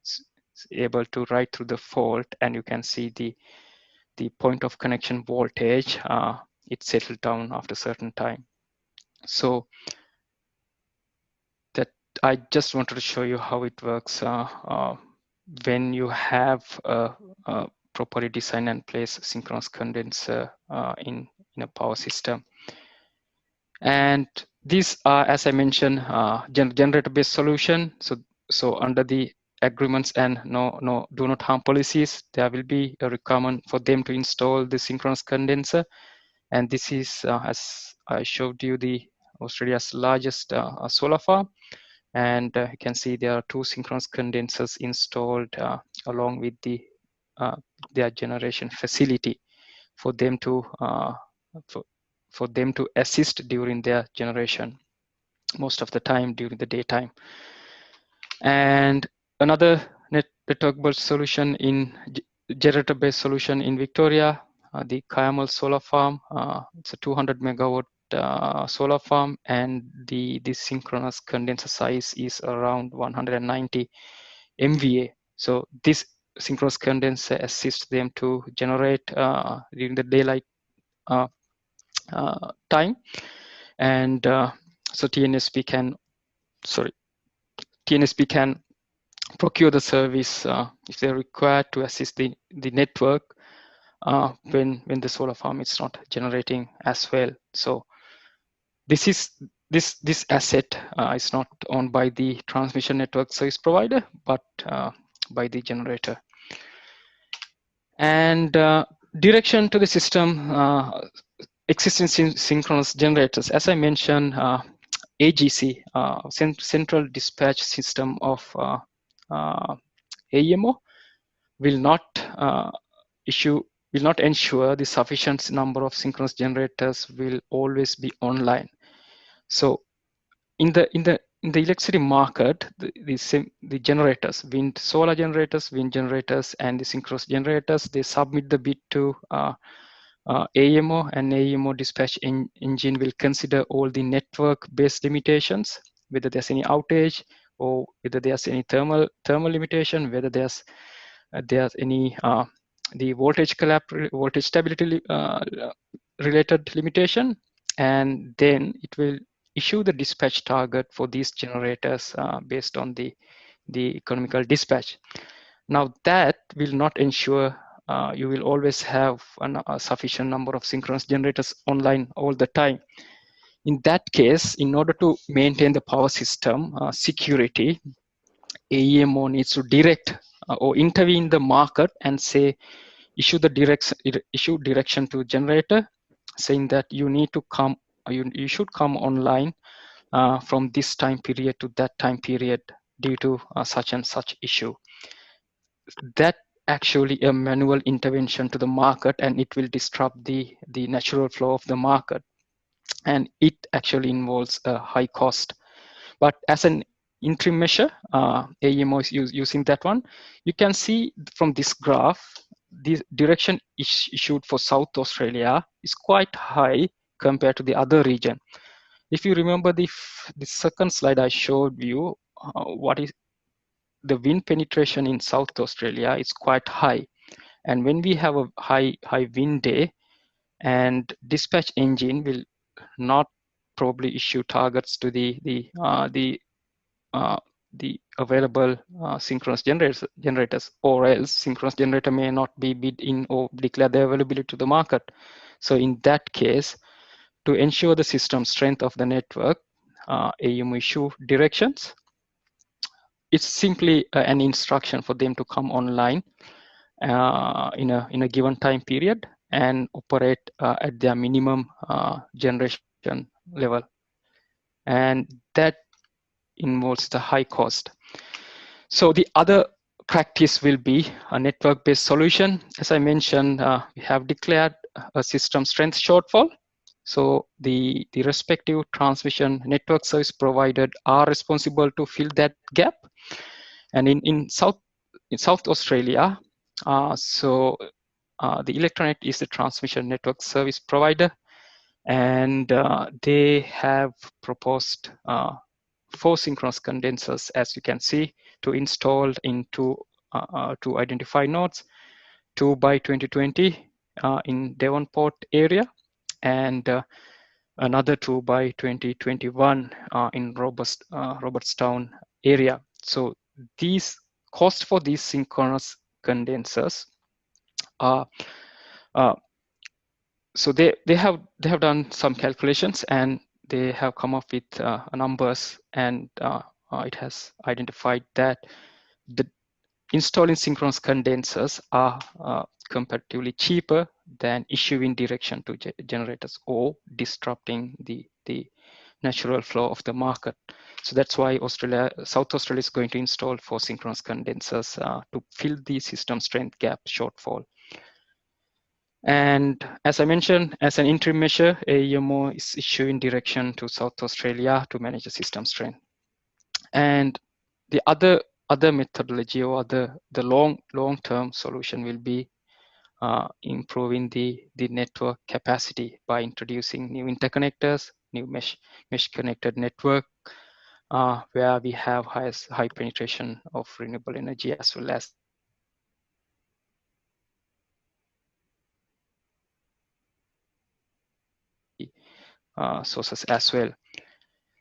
is able to ride through the fault, and you can see the point of connection voltage, it settled down after a certain time. So that I just wanted to show you how it works when you have a properly designed and placed synchronous condenser in a power system. And these are, as I mentioned, generator-based solution. So under the agreements and do not harm policies, there will be a requirement for them to install the synchronous condenser. And this is, as I showed you, the Australia's largest solar farm. And you can see there are 2 synchronous condensers installed along with their generation facility for them to for them to assist during their generation, most of the time during the daytime. And another network-based solution in generator-based solution in Victoria, the 𝐂𝐚𝐥𝐸 solar farm. It's a 200 megawatt solar farm, and the synchronous condenser size is around 190 MVA. So this synchronous condenser assists them to generate during the daylight time, and so TNSP can procure the service if they're required to assist the network when the solar farm is not generating as well. So this asset is not owned by the transmission network service provider, but by the generator. And direction to the system, existing synchronous generators. As I mentioned, AGC, Central Dispatch System of AEMO, will not ensure the sufficient number of synchronous generators will always be online. So in the electricity market, the generators, solar generators, wind generators, and the synchronous generators, they submit the bid to AEMO, and AEMO dispatch engine will consider all the network-based limitations, whether there's any outage or whether there's any thermal limitation, whether there's any the voltage collapse, voltage stability related limitation, and then it will issue the dispatch target for these generators based on the economical dispatch. Now that will not ensure you will always have a sufficient number of synchronous generators online all the time. In that case, in order to maintain the power system security, AEMO needs to direct or intervene the market and say, issue direction to generator, saying that you need to come, you should come online from this time period to that time period due to such and such issue. That actually a manual intervention to the market, and it will disrupt the natural flow of the market, and it actually involves a high cost. But as an interim measure, AEMO is using that one. You can see from this graph, the direction issued for South Australia is quite high compared to the other region. If you remember the second slide I showed you, what is the wind penetration in South Australia is quite high. And when we have a high wind day, and dispatch engine will not probably issue targets to the available synchronous generators, or else synchronous generator may not be bid in or declare their availability to the market. So in that case, to ensure the system strength of the network, AEMO issue directions. It's simply an instruction for them to come online in a given time period and operate at their minimum generation level, and that involves the high cost. So the other practice will be a network-based solution. As I mentioned, we have declared a system strength shortfall. So the respective transmission network service provider are responsible to fill that gap. And in South Australia, the Electronet is the transmission network service provider, and they have proposed 4 synchronous condensers, as you can see, to install into to identify nodes, 2 by 2020 in Devonport area, and another 2 by 2021 in Robertstown area. So these cost for these synchronous condensers are so they have done some calculations, and they have come up with numbers, and it has identified that the installing synchronous condensers are comparatively cheaper than issuing direction to generators or disrupting the natural flow of the market. So that's why South Australia is going to install 4 synchronous condensers to fill the system strength gap shortfall. And as I mentioned, as an interim measure, AEMO is issuing direction to South Australia to manage the system strength. And the other methodology, or the long-term solution, will be improving the network capacity by introducing new interconnectors, new mesh connected network, where we have high penetration of renewable energy, as well as sources as well.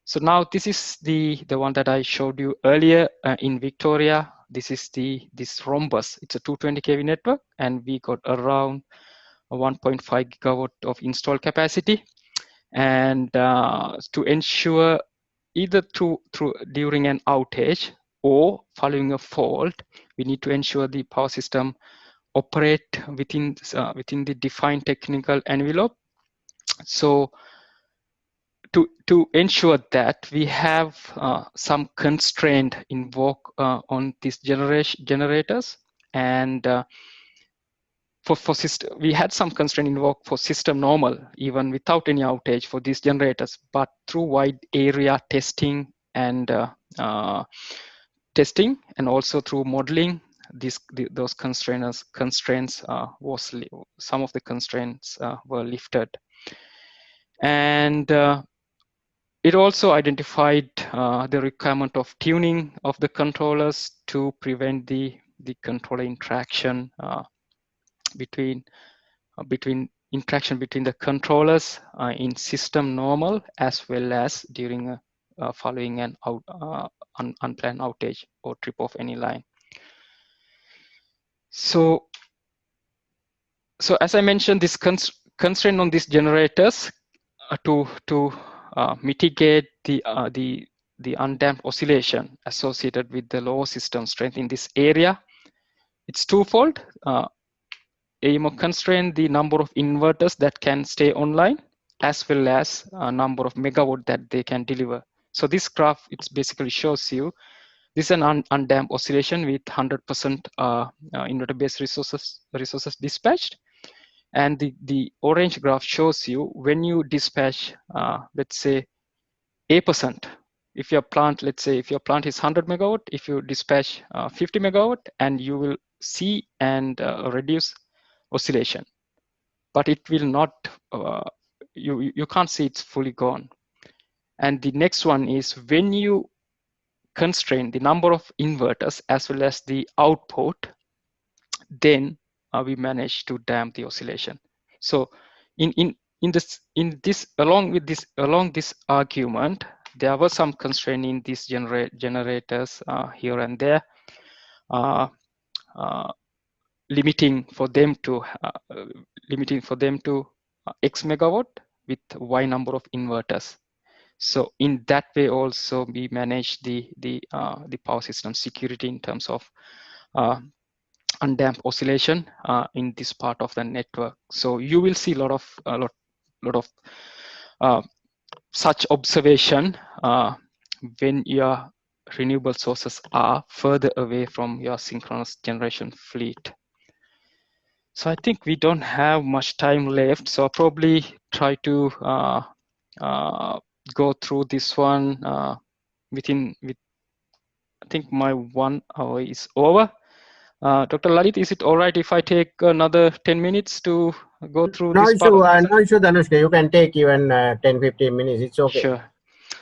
So now this is the one that I showed you earlier in Victoria. This is this rhombus. It's a 220 kV network, and we got around 1.5 gigawatt of install capacity. And to ensure either through during an outage or following a fault, we need to ensure the power system operate within the defined technical envelope. So to ensure that, we have some constraint invoked on these generators, and for system, we had some constraint invoked for system normal, even without any outage for these generators. But through wide area testing and also through modeling, those constraints some of the constraints were lifted. And it also identified the requirement of tuning of the controllers to prevent the controller interaction between the controllers in system normal, as well as during following an unplanned outage or trip of any line. So as I mentioned, this constraint on these generators to mitigate the undamped oscillation associated with the low system strength in this area. It's twofold. AEMO constrain the number of inverters that can stay online, as well as a number of megawatt that they can deliver. So this graph, it basically shows you this is an undamped oscillation with 100% inverter-based resources dispatched. And the orange graph shows you when you dispatch, let's say, 8%. If your plant, let's say, if your plant is 100 megawatt, if you dispatch 50 megawatt, and you will see and reduce oscillation, but it will not. You can't see it's fully gone. And the next one is when you constrain the number of inverters as well as the output, then we manage to damp the oscillation. So along this argument, there were some constraint in these generators here and there, limiting for them to X megawatt with Y number of inverters. So in that way, also we manage the power system security in terms of undamped oscillation in this part of the network. So you will see a lot of such observation when your renewable sources are further away from your synchronous generation fleet. So I think we don't have much time left. So I'll probably try to go through this one with I think my 1 hour is over. Dr. Lalit, is it all right if I take another 10 minutes to go through No this part? issue, no issue, Dhanushka. You can take even 10-15 minutes. It's okay. Sure.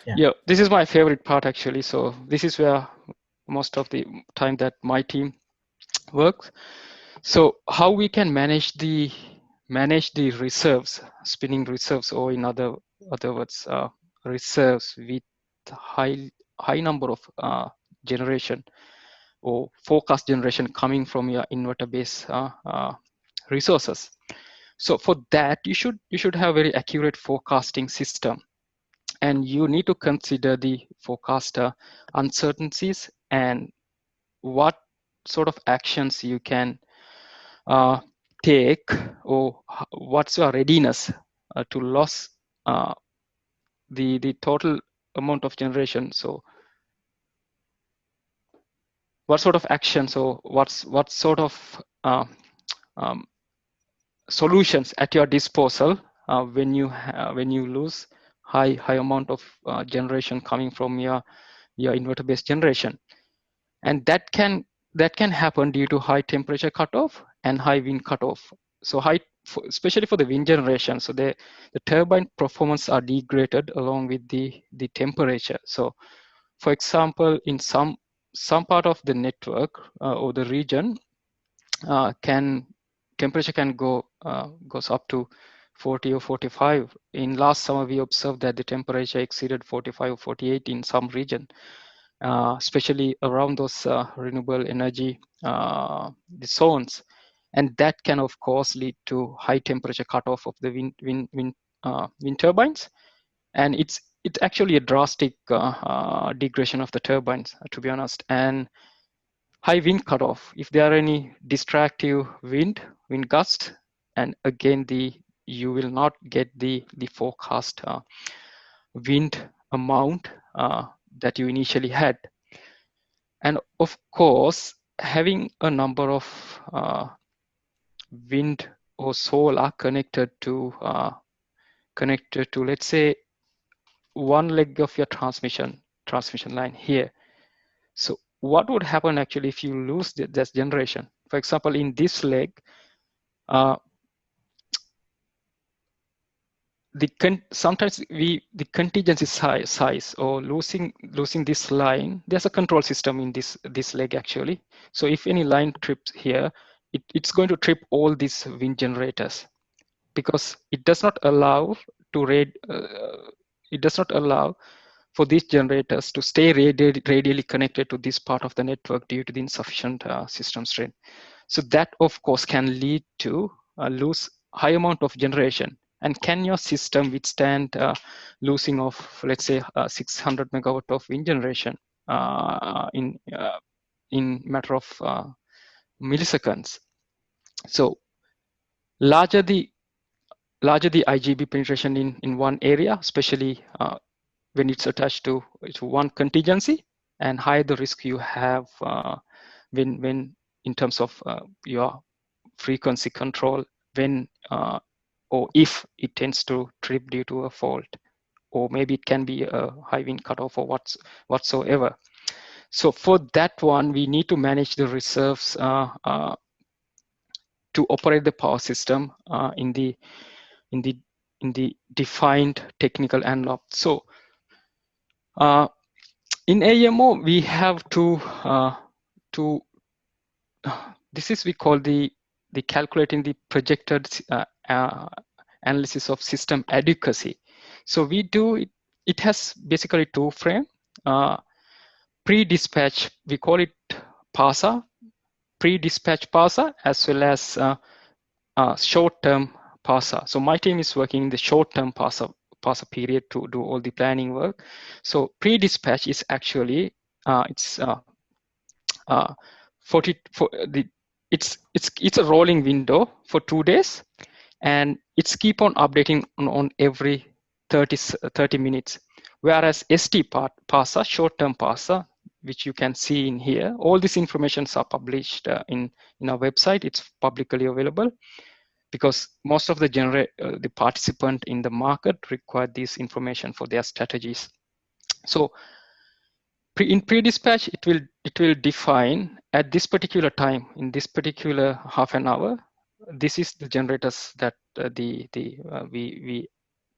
Yeah. Yeah, this is my favorite part actually. So this is where most of the time that my team works. So how we can manage the reserves, spinning reserves, or in other words, reserves with high number of generation or forecast generation coming from your inverter-based resources. So for that, you should have very accurate forecasting system, and you need to consider the forecaster uncertainties and what sort of actions you can take, or what's your readiness to lose the total amount of generation. So what sort of actions, or what sort of solutions at your disposal when you lose high amount of generation coming from your inverter-based generation. And that can happen due to high temperature cutoff and high wind cutoff. So especially for the wind generation, so the turbine performance are degraded along with the temperature. So for example, in some part of the network or the region, temperature can goes up to 40 or 45. In last summer, we observed that the temperature exceeded 45 or 48 in some region, especially around those renewable energy the zones, and that can of course lead to high temperature cutoff of the wind turbines, and it's actually a drastic degradation of the turbines, to be honest. And high wind cutoff, if there are any destructive wind gusts, and again you will not get the forecast wind amount that you initially had. And of course, having a number of wind or solar connected to let's say one leg of your transmission line here. So what would happen actually if you lose this generation? For example, in this leg, sometimes the contingency size or losing this line, there's a control system in this leg actually. So if any line trips here, it's going to trip all these wind generators, because it does not allow for these generators to stay radially connected to this part of the network due to the insufficient system strain. So that of course can lead to lose high amount of generation. And can your system withstand losing of, let's say, 600 megawatt of wind generation in matter of milliseconds? So larger the IGB penetration in one area, especially when it's attached to one contingency, and higher the risk you have when in terms of your frequency control, when or if it tends to trip due to a fault, or maybe it can be a high wind cutoff or whatsoever. So for that one, we need to manage the reserves to operate the power system in the defined technical envelope. So in AMO, we have to this is we call the calculating the projected analysis of system adequacy. So we do it. It has basically two frame. Pre-dispatch, we call it parser, pre-dispatch parser, as well as short-term parser. So my team is working in the short-term parser period to do all the planning work. So pre-dispatch is actually it's a rolling window for 2 days, and it's keep on updating on every 30 minutes. Whereas ST parser, short-term parser, which you can see in here. All these informations are published in our website. It's publicly available because most of the participant in the market require this information for their strategies. So in pre-dispatch, it will define at this particular time, in this particular half an hour, this is the generators that we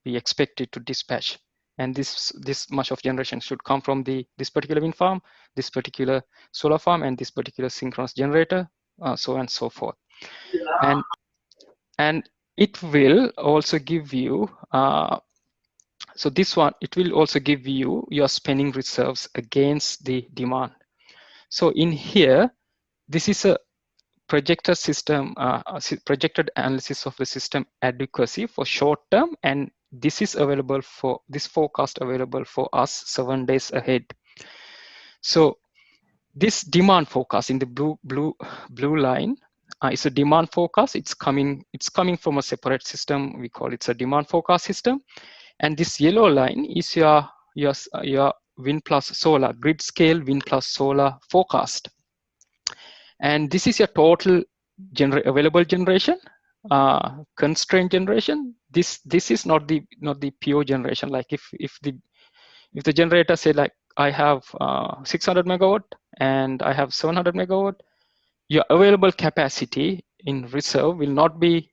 expect it to dispatch, and this much of generation should come from this particular wind farm, this particular solar farm, and this particular synchronous generator, so on and so forth. And it will also give you so this one, it will also give you your spinning reserves against the demand. So in here, this is a projected system, projected analysis of the system adequacy for short term, and this is available for this forecast available for us 7 days ahead. So this demand forecast in the blue line is a demand forecast. It's coming from a separate system. We call it a demand forecast system. And this yellow line is your wind plus solar, grid scale wind plus solar forecast. And this is your total available generation, constraint generation. This is not the pure generation. Like if the generator say like I have 600 megawatt and I have 700 megawatt, your available capacity in reserve will not be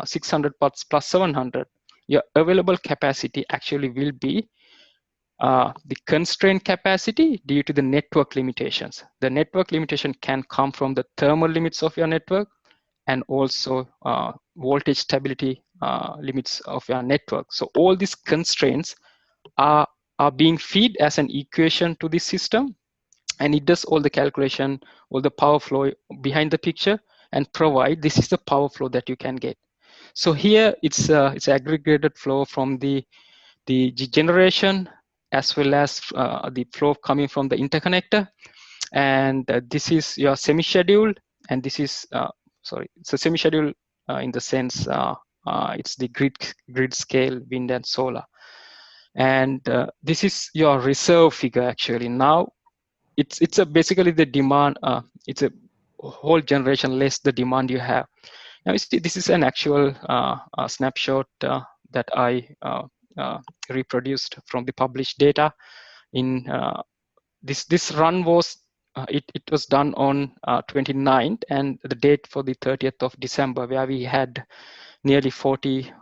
600 plus 700. Your available capacity actually will be the constraint capacity due to the network limitations. The network limitation can come from the thermal limits of your network and also voltage stability limits of your network. So all these constraints are being fed as an equation to this system, and it does all the calculation, all the power flow behind the picture, and provide this is the power flow that you can get. So here it's aggregated flow from the generation as well as the flow coming from the interconnector, and this is your semi-scheduled, and this is sorry, it's a semi-scheduled in the sense it's the grid scale wind and solar, and this is your reserve figure actually. Now it's basically the demand. It's a whole generation less the demand you have. Now you see this is an actual snapshot that I reproduced from the published data. In this run was it was done on 29th, and the date for the 30th of December, where we had nearly 40,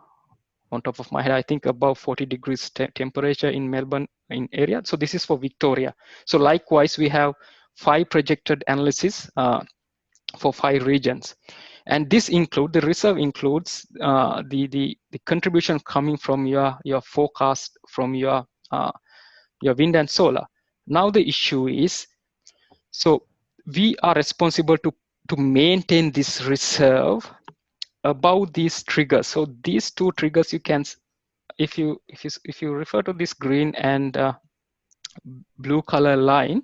on top of my head, I think above 40 degrees temperature in Melbourne in area. So this is for Victoria. So likewise, we have 5 projected analysis for 5 regions. And this the reserve includes the contribution coming from your forecast from your wind and solar. Now the issue is, so we are responsible to maintain this reserve above these triggers. So these 2 triggers, you can, if you refer to this green and blue color line,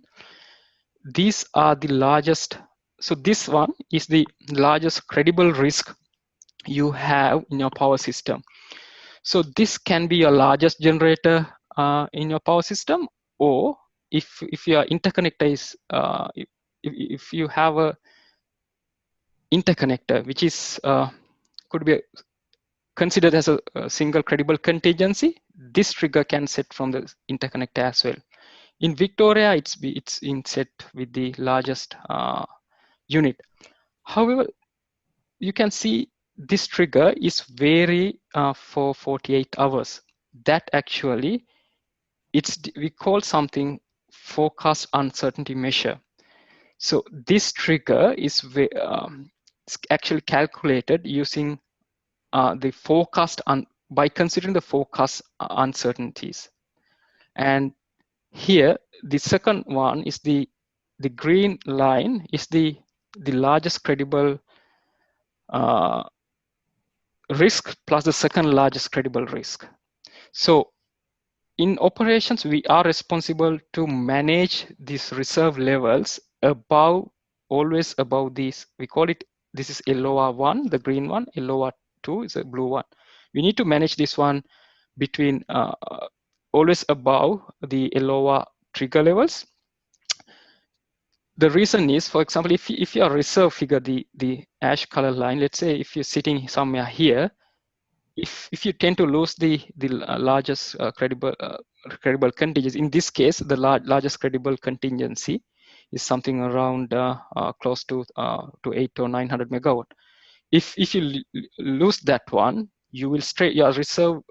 these are the largest. So this one is the largest credible risk you have in your power system. So this can be your largest generator in your power system, or if your interconnector is, if you have a interconnector which is could be considered as a single credible contingency, this trigger can set from the interconnector as well. In Victoria, it's in set with the largest unit. However, you can see this trigger is vary for 48 hours. That actually, we call something forecast uncertainty measure. So this trigger is actually calculated using the forecast by considering the forecast uncertainties. And here, the second one is the green line is the largest credible risk plus the second largest credible risk. So in operations, we are responsible to manage these reserve levels always above these. We call it, this is LOR1, the green one, LOR2 is a blue one. We need to manage this one between always above the LOR trigger levels. the reason is, for example, if your reserve figure, the ash color line, let's say if you're sitting somewhere here, if you tend to lose the largest credible contingency, in this case, the largest credible contingency is something around close to 8 or 900 megawatt. If you lose that one, you will straight your reserve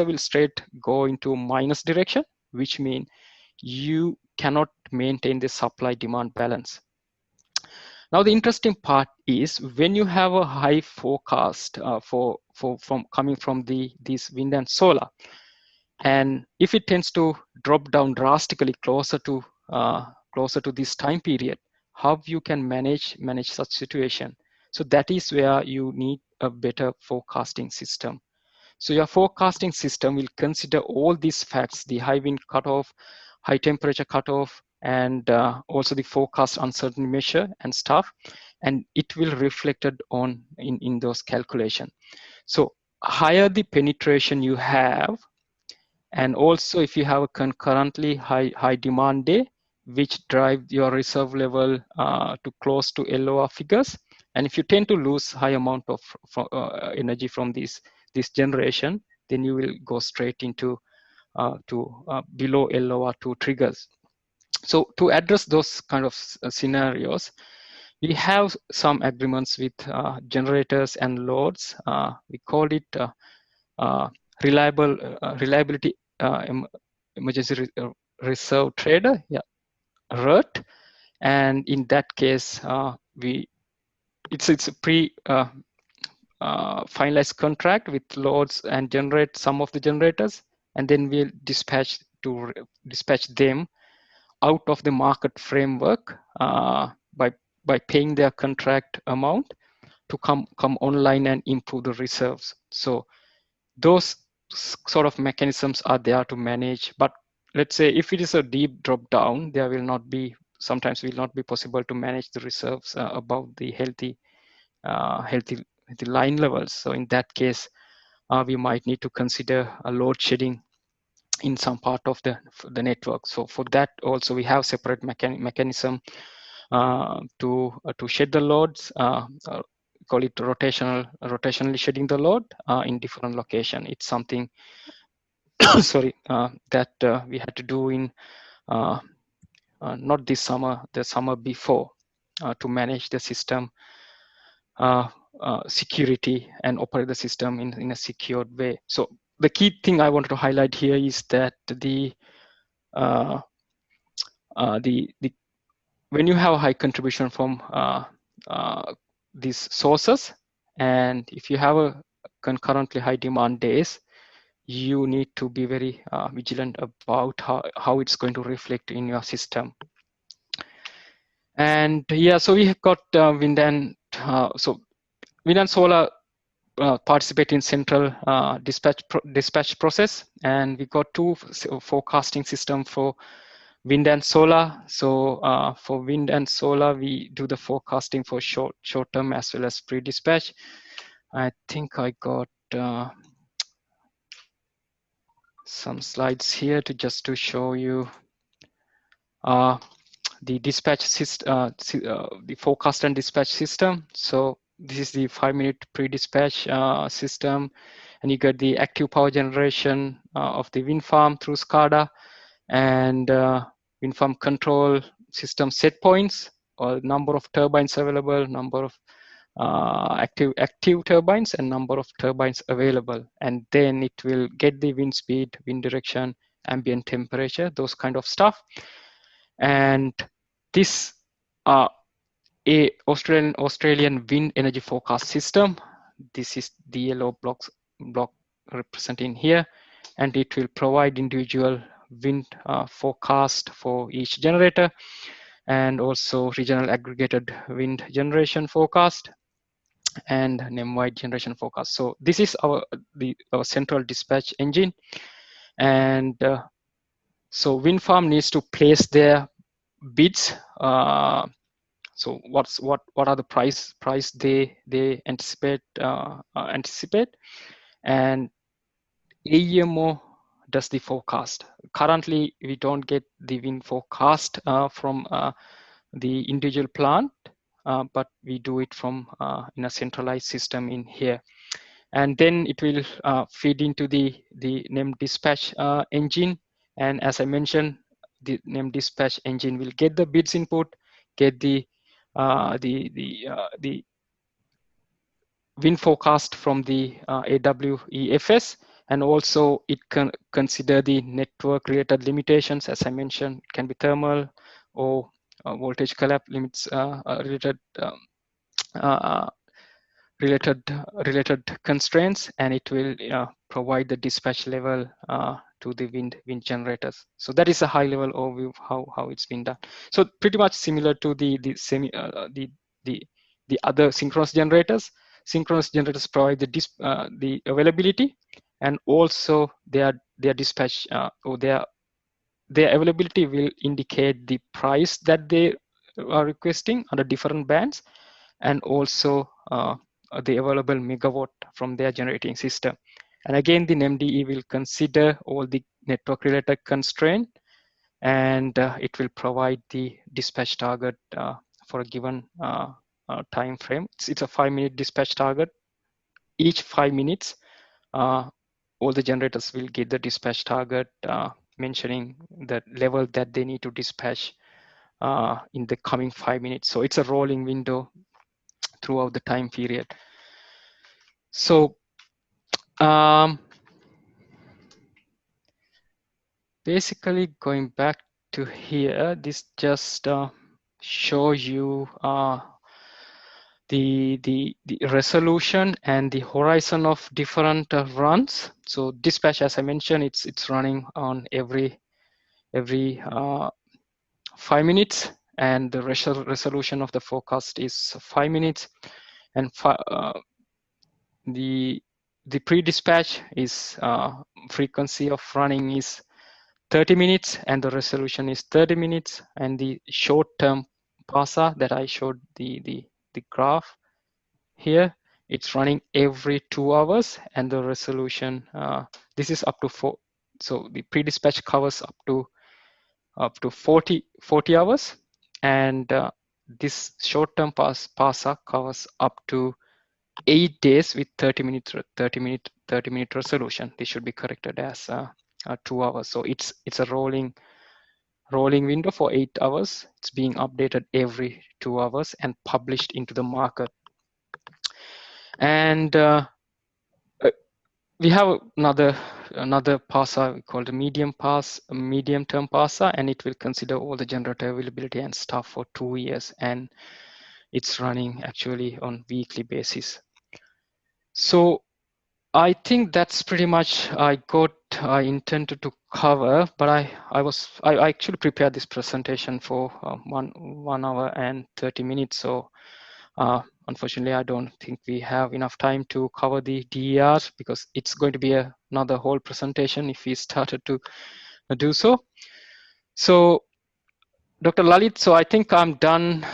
will straight go into minus direction, which means you cannot maintain the supply demand balance. Now the interesting part is when you have a high forecast from coming from these wind and solar, and if it tends to drop down drastically closer to this time period, how you can manage such situation? So that is where you need a better forecasting system. So your forecasting system will consider all these facts: the high wind cutoff, high temperature cutoff, and also the forecast uncertainty measure and stuff, and it will reflected on in those calculations. So higher the penetration you have, and also if you have a concurrently high demand day, which drive your reserve level to close to LOR figures, and if you tend to lose high amount of energy from this generation, then you will go straight into below LOR2 triggers. So to address those kind of scenarios, we have some agreements with generators and loads. We call it reliability emergency reserve trader, RERT. And in that case, it's a pre finalized contract with loads and generate some of the generators, and then we'll dispatch them out of the market framework by paying their contract amount to come online and improve the reserves. So those sort of mechanisms are there to manage. But let's say if it is a deep drop down, there will not be, sometimes will not be possible to manage the reserves above the healthy line levels. So in that case, we might need to consider a load shedding in some part of the network. So for that also we have separate mechanism to shed the loads, call it rotationally shedding the load in different location. It's something sorry, that we had to do in not this summer, the summer before, to manage the system security and operate the system in a secured way. So the key thing I wanted to highlight here is that when you have a high contribution from these sources, and if you have a concurrently high demand days, you need to be very vigilant about how it's going to reflect in your system. And yeah, so we have got wind and solar participate in central dispatch process, and we got two forecasting system for wind and solar. So for wind and solar, we do the forecasting for short term as well as pre-dispatch. I think I got some slides here to show you the dispatch system, the forecast and dispatch system. So this is the 5-minute pre-dispatch system, and you get the active power generation of the wind farm through SCADA, and wind farm control system set points, or number of turbines available, number of active turbines, and number of turbines available. And then it will get the wind speed, wind direction, ambient temperature, those kind of stuff. And this a Australian wind energy forecast system. This is the yellow block representing here, and it will provide individual wind forecast for each generator, and also regional aggregated wind generation forecast and NEM-wide generation forecast. So this is our central dispatch engine, and so wind farm needs to place their bids. So what are the price they anticipate, and AEMO does the forecast. Currently, we don't get the wind forecast from the individual plant, but we do it from in a centralized system in here. And then it will feed into the NEM dispatch engine. And as I mentioned, the NEM dispatch engine will get the bids input, get the wind forecast from the AWEFS, and also it can consider the network related limitations. As I mentioned, it can be thermal or voltage collapse limits related constraints, and it will provide the dispatch level to the wind generators. So that is a high level overview of how it's been done. So pretty much similar to the other synchronous generators. Synchronous generators provide the availability, and also their dispatch or their availability will indicate the price that they are requesting under different bands, and also the available megawatt from their generating system. And again, the NEMDE will consider all the network related constraint, and it will provide the dispatch target for a given time frame. It's a 5-minute dispatch target. Each 5 minutes, all the generators will get the dispatch target mentioning the level that they need to dispatch in the coming 5 minutes. So it's a rolling window throughout the time period. So basically, going back to here, this just shows you the resolution and the horizon of different runs. So dispatch, as I mentioned, it's running on every 5 minutes, and the resolution of the forecast is 5 minutes, and the pre-dispatch is frequency of running is 30 minutes, and the resolution is 30 minutes, and the short-term PASA that I showed the graph here, it's running every 2 hours, and the resolution this is up to 4. So the pre-dispatch covers up to 40 hours, and this short-term PASA covers up to 8 days with 30 minute resolution. This should be corrected as 2 hours. So it's a rolling window for 8 hours. It's being updated every 2 hours and published into the market. And we have another PASA called a medium-term PASA, and it will consider all the generator availability and stuff for 2 years, and it's running actually on weekly basis. So I think that's pretty much I intended to cover, but I actually prepared this presentation for 1 hour and 30 minutes. So unfortunately, I don't think we have enough time to cover the DERs, because it's going to be another whole presentation if we started to do so. So Dr. Lalit, so I think I'm done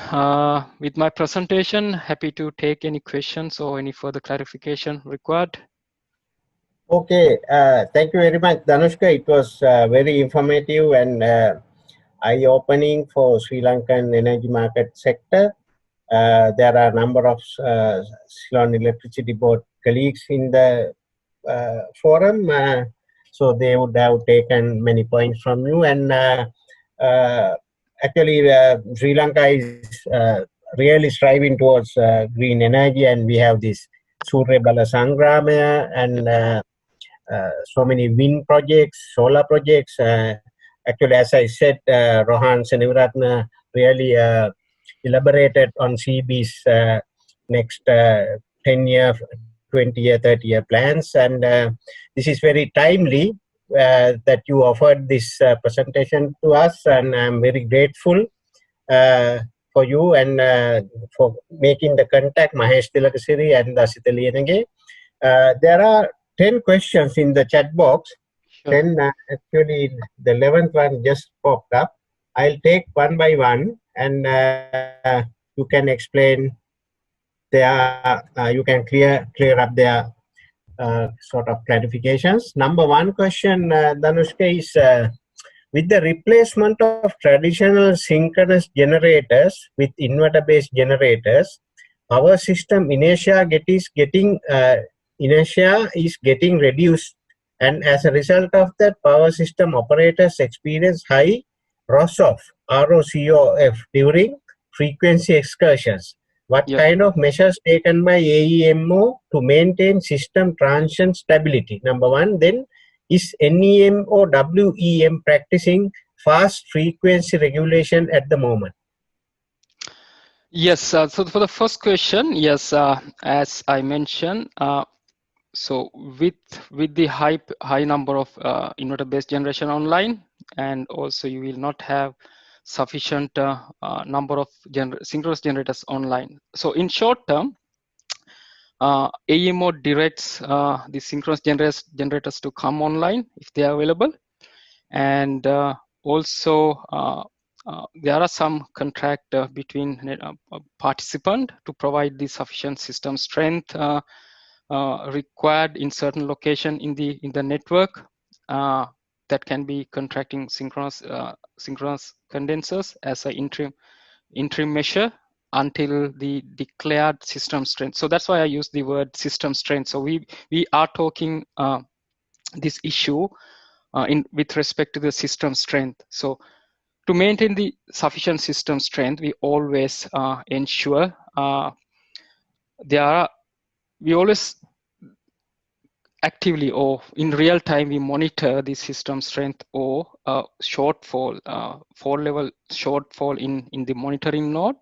with my presentation. Happy to take any questions or any further clarification required. Okay, thank you very much, Dhanushka. It was very informative and eye-opening for Sri Lankan energy market sector. There are a number of Ceylon Electricity Board colleagues in the forum, so they would have taken many points from you. And actually, Sri Lanka is really striving towards green energy, and we have this Surya Bala Sangramaya and so many wind projects, solar projects. Actually, as I said, Rohan Seneviratne really elaborated on CB's next 10-year, 20-year, 30-year plans. And this is very timely that you offered this presentation to us, and I'm very grateful for you and for making the contact, Mahesh Tilakasiri and Dasita Liyanage. There are 10 questions in the chat box. Sure. 10, actually, the 11th one just popped up. I'll take one by one, and you can explain their, you can clear up their sort of clarifications. Number one question, Danushka, is with the replacement of traditional synchronous generators with inverter-based generators, power system inertia is getting reduced, and as a result of that, power system operators experience high ROCOF during frequency excursions. What kind of measures taken by AEMO to maintain system transition stability? Number one. Then, is NEM or WEM practicing fast frequency regulation at the moment? Yes, so for the first question, yes, as I mentioned, so with the high number of inverter-based generation online, and also you will not have sufficient number of synchronous generators online. So in short term, AEMO directs the synchronous generators to come online if they are available, and also there are some contract between participant to provide the sufficient system strength required in certain location in the network that can be contracting synchronous condensers as an interim measure until the declared system strength. So that's why I use the word system strength. So we are talking this issue with respect to the system strength. So to maintain the sufficient system strength, we always ensure we always actively or in real time we monitor the system strength or shortfall, fault level shortfall in the monitoring node.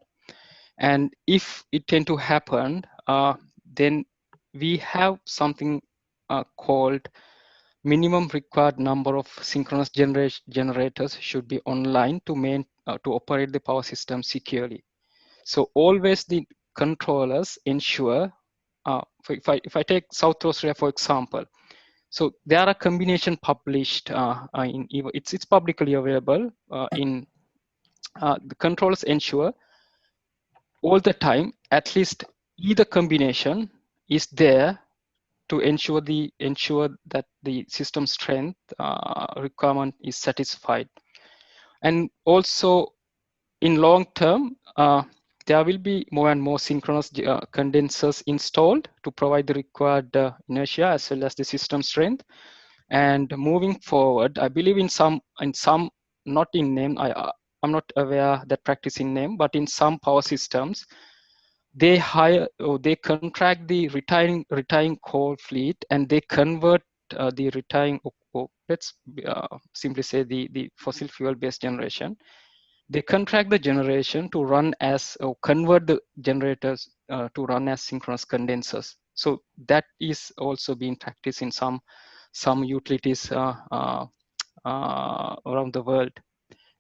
And if it tend to happen, then we have something called minimum required number of synchronous generators should be online to operate the power system securely. So always the controllers ensure, if I take South Australia for example, so there are a combination published it's publicly available in the controllers ensure all the time at least either combination is there to ensure that the system strength requirement is satisfied. And also in long term, there will be more and more synchronous condensers installed to provide the required inertia as well as the system strength. And moving forward, I believe in some, not in NEM, I'm not aware that practice in NEM, but in some power systems, they hire or they contract the retiring coal fleet and they convert the retiring, or let's simply say the fossil fuel based generation. They contract the generation to run as, or convert the generators to run as synchronous condensers. So that is also being practiced in some utilities around the world.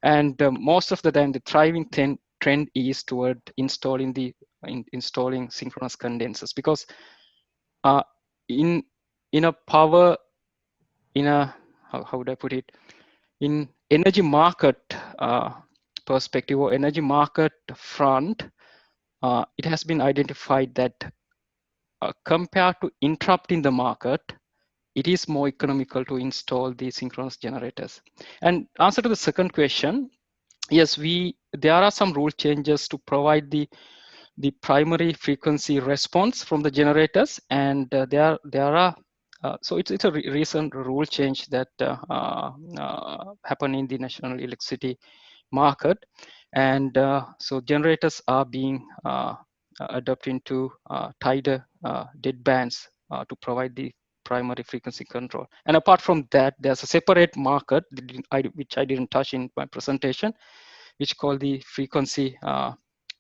And most of the time, the thriving trend is toward installing synchronous condensers, because in a power, how would I put it, in energy market perspective or energy market front, it has been identified that compared to interrupting the market, it is more economical to install the synchronous generators. And answer to the second question, yes, there are some rule changes to provide the primary frequency response from the generators, and there are so it's a recent rule change that happened in the national electricity market, and so generators are being adopted into tighter dead bands to provide the primary frequency control. And apart from that, there's a separate market which I didn't touch in my presentation, which called the frequency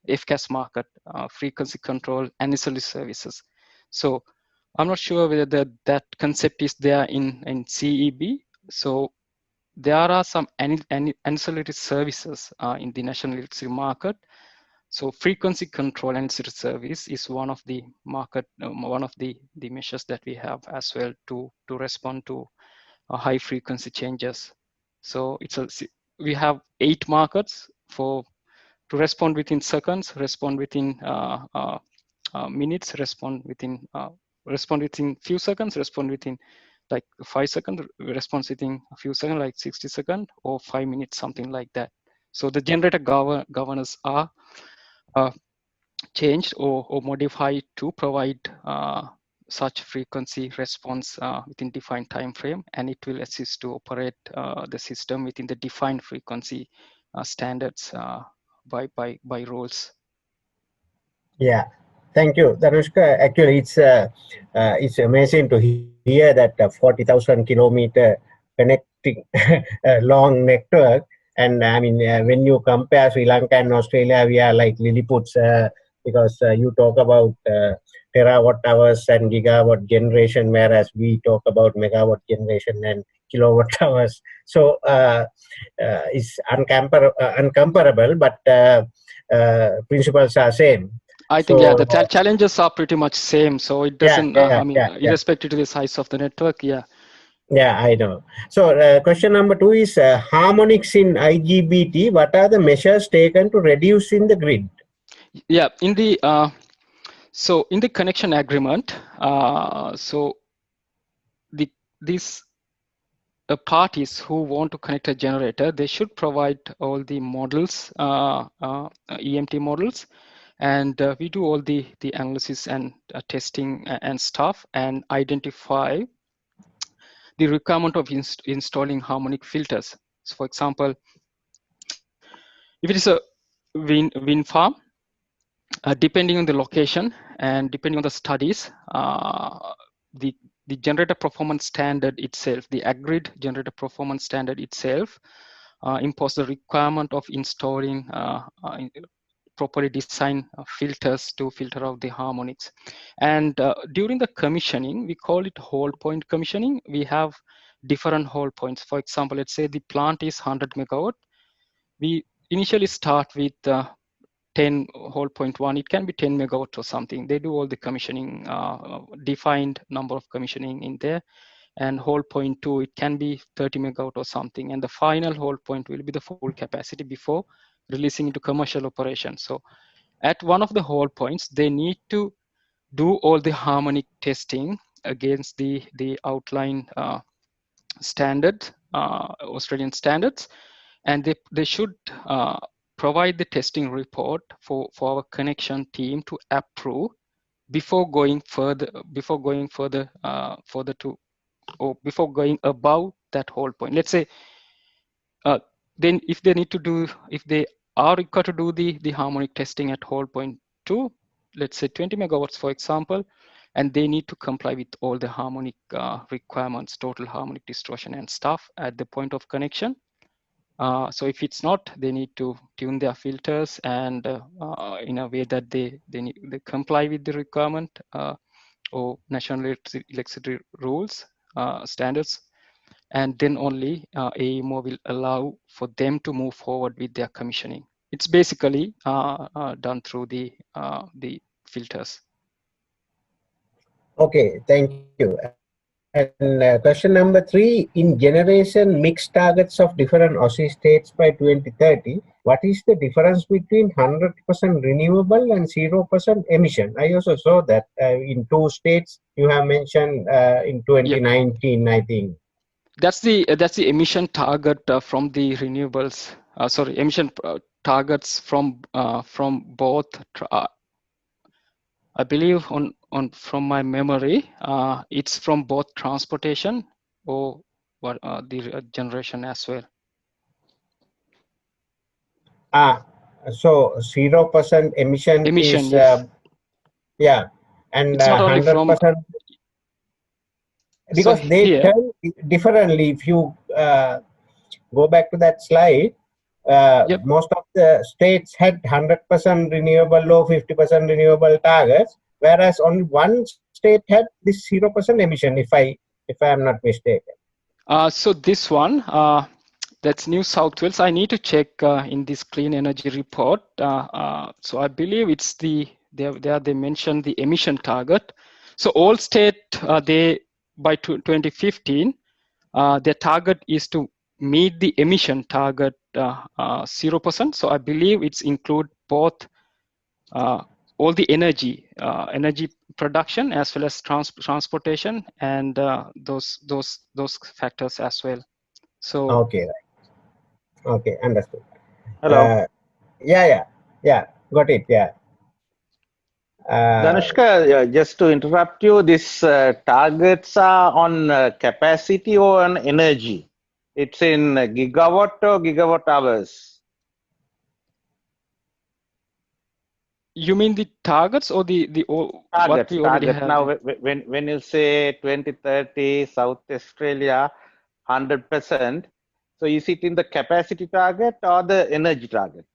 FCAS market, frequency control ancillary services. So I'm not sure whether that concept is there in CEB. So there are some ancillary services in the national electricity market. So frequency control ancillary service is one of the market, one of the measures that we have as well to respond to high frequency changes. So we have 8 markets to respond within seconds, respond within minutes, respond within respond within few seconds, respond within like 5 seconds, response within a few seconds, like 60 seconds, or 5 minutes, something like that. So the generator governors are changed or modified to provide such frequency response within defined time frame, and it will assist to operate the system within the defined frequency standards by rules. Yeah, thank you, Danushka. Actually, it's amazing to hear that 40,000 kilometer connecting a long network. And I mean, when you compare Sri Lanka and Australia, we are like Lilliputs because you talk about terawatt hours and gigawatt generation, whereas we talk about megawatt generation and kilowatt hours. So it's uncomparable, but principles are same. I think, yeah, the challenges are pretty much same. So it doesn't, I mean, irrespective to the size of the network, yeah. Yeah, I know. So question number 2 is harmonics in IGBT. What are the measures taken to reduce in the grid? Yeah, in the so in the connection agreement, so these parties who want to connect a generator, they should provide all the models, EMT models, and we do all the analysis and testing and stuff, and identify the requirement of installing harmonic filters. So for example, if it is a wind farm, depending on the location and depending on the studies, the generator performance standard itself, the agreed generator performance standard itself, impose the requirement of installing properly designed filters to filter out the harmonics. And during the commissioning, we call it whole point commissioning. We have different whole points. For example, let's say the plant is 100 megawatt. We initially start with 10 whole point 1, it can be 10 megawatt or something. They do all the commissioning, defined number of commissioning in there. And whole point 2, it can be 30 megawatt or something. And the final whole point will be the full capacity before releasing into commercial operation. So at one of the whole points, they need to do all the harmonic testing against the outline standard, Australian standards. And they should provide the testing report for our connection team to approve before going further to, or before going above that whole point. Let's say then if they are required to do the harmonic testing at whole point 2, let's say 20 megawatts for example, and they need to comply with all the harmonic requirements, total harmonic distortion and stuff at the point of connection. So if it's not, they need to tune their filters and in a way that they comply with the requirement or national electricity rules, standards, and then only AEMO will allow for them to move forward with their commissioning. It's basically done through the filters. Okay, thank you. And question number 3, in generation mix targets of different Aussie states by 2030, what is the difference between 100% renewable and 0% emission? I also saw that in 2 states you have mentioned in 2019, yep. I think. That's the emission target from the renewables. Sorry, emission targets from both. I believe from my memory, it's from both transportation or what the generation as well. So 0% emission is yes. Yeah, and it's not only 100%. From because so they tell differently. If you go back to that slide, yep. Most of the states had 100% renewable or 50% renewable targets, whereas only one state had this 0% emission, if I am not mistaken. So this one, that's New South Wales. I need to check in this clean energy report. So I believe it's they mentioned the emission target. So all state they by 2015 their target is to meet the emission target 0%. So I believe it's include both all the energy production as well as transportation and those factors as well. So Okay, okay, understood. Hello. Yeah, got it. Yeah. Danushka, just to interrupt you, these targets are on capacity or on energy? It's in gigawatt or gigawatt hours? you mean the targets or what we already have? Now, when you say 2030 South Australia 100%, so is it in the capacity target or the energy target?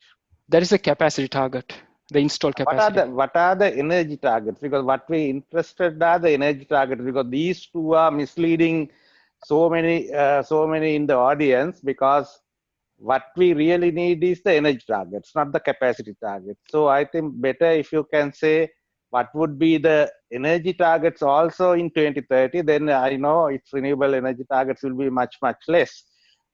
That is a capacity target, the installed capacity. What are the energy targets? Because what we interested are the energy targets, because these two are misleading so many in the audience, because what we really need is the energy targets, not the capacity targets. So I think better if you can say what would be the energy targets also in 2030, then I know its renewable energy targets will be much less.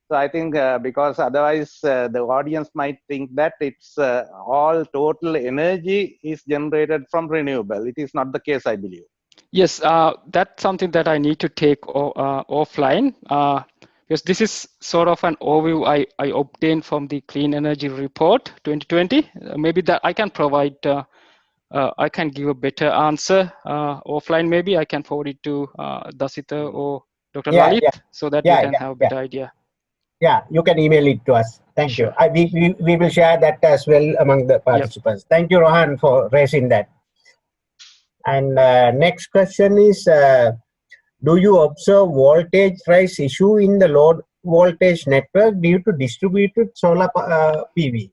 So I think because otherwise the audience might think that it's all total energy is generated from renewable. It is not the case, I believe. Yes, that's something that I need to take offline, because this is sort of an overview I obtained from the Clean Energy Report 2020. Maybe that I can provide, I can give a better answer offline. Maybe I can forward it to Dasita or Dr. Lalit, so that you can have a better idea. Yeah, you can email it to us. Thank you. We will share that as well among the participants. Yep. Thank you, Rohan, for raising that. And next question is, do you observe voltage rise issue in the low voltage network due to distributed solar PV?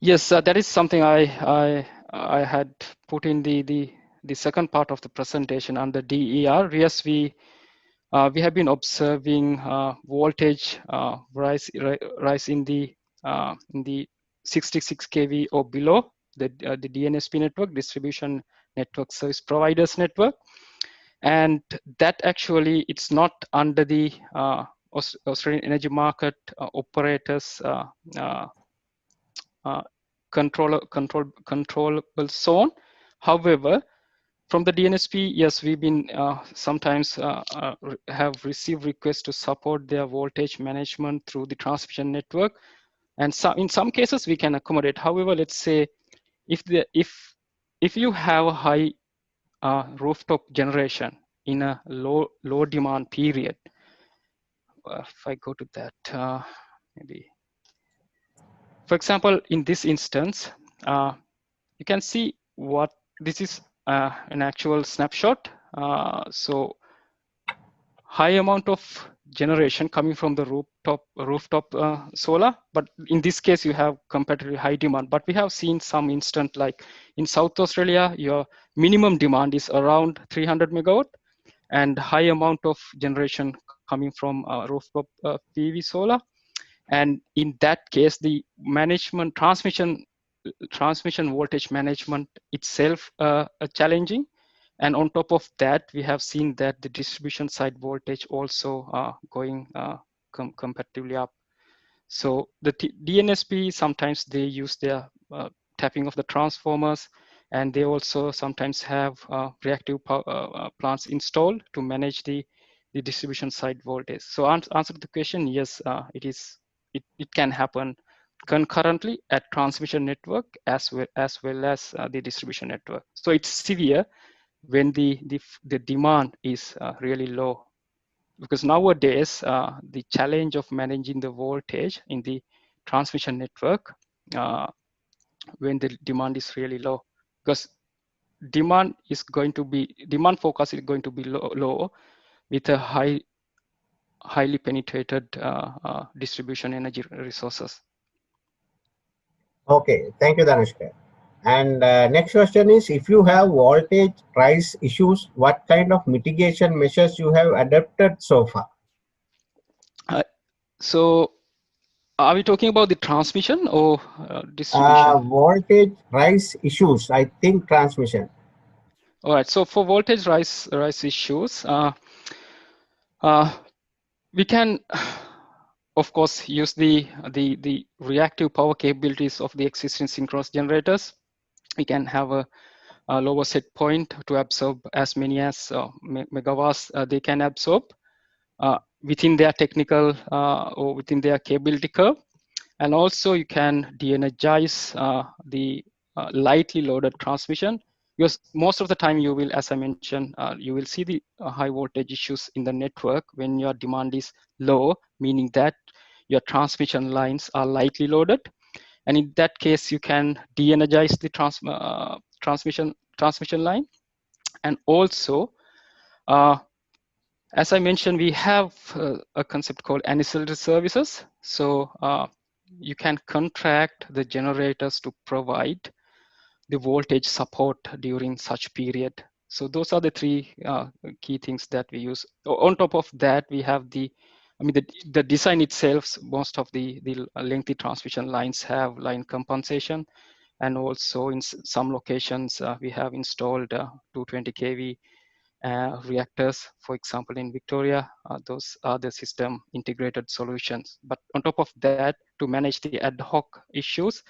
Yes, that is something I had put in the second part of the presentation under DER. Yes, we have been observing voltage rise in the 66 kV or below the DNSP network, distribution network service providers network, and that actually it's not under the Australian energy market operators controllable zone. However, from the DNSP, yes, we've been sometimes have received requests to support their voltage management through the transmission network, and in some cases we can accommodate. However, let's say if you have a high rooftop generation in a low demand period, if I go to that, maybe, for example, in this instance, you can see what this is. An actual snapshot. So high amount of generation coming from the rooftop solar, but in this case you have comparatively high demand. But we have seen some instant, like in South Australia, your minimum demand is around 300 megawatt, and high amount of generation coming from rooftop PV solar. And in that case, the transmission voltage management itself challenging, and on top of that we have seen that the distribution side voltage also going comparatively up. So the DNSP, sometimes they use their tapping of the transformers, and they also sometimes have reactive power plants installed to manage the distribution side voltage. So answer to the question, yes, it can happen concurrently at transmission network as well as the distribution network. So it's severe when the demand is really low, because nowadays the challenge of managing the voltage in the transmission network when the demand is really low, because demand forecast is going to be low with a highly penetrated distribution energy resources. Okay, thank you, Danushka. And next question is, if you have voltage rise issues, what kind of mitigation measures you have adopted so far? So are we talking about the transmission or distribution? Voltage rise issues, I think transmission. All right, so for voltage rise issues, we can, of course, use the reactive power capabilities of the existing synchronous generators. We can have a lower set point to absorb as many as megawatts they can absorb within their technical or within their capability curve. And also you can de-energize the lightly loaded transmission, because most of the time you will, as I mentioned, you will see the high voltage issues in the network when your demand is low, meaning that your transmission lines are lightly loaded. And in that case, you can de-energize the transmission line. And also, as I mentioned, we have a concept called ancillary services. So you can contract the generators to provide the voltage support during such period. So those are the three key things that we use. On top of that, we have the design itself. Most of the lengthy transmission lines have line compensation, and also in some locations we have installed 220 kV reactors. For example, in Victoria, those are the system integrated solutions. But on top of that, to manage the ad hoc issues,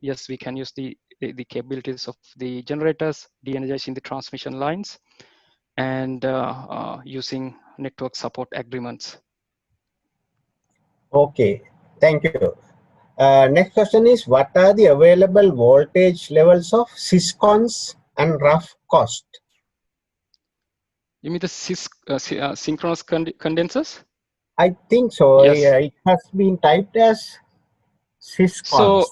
yes, we can use the capabilities of the generators, de-energizing the transmission lines, and using network support agreements. Okay, thank you. Next question is, what are the available voltage levels of syscons and rough cost? You mean the synchronous condensers? I think so. Yes. It has been typed as syscons.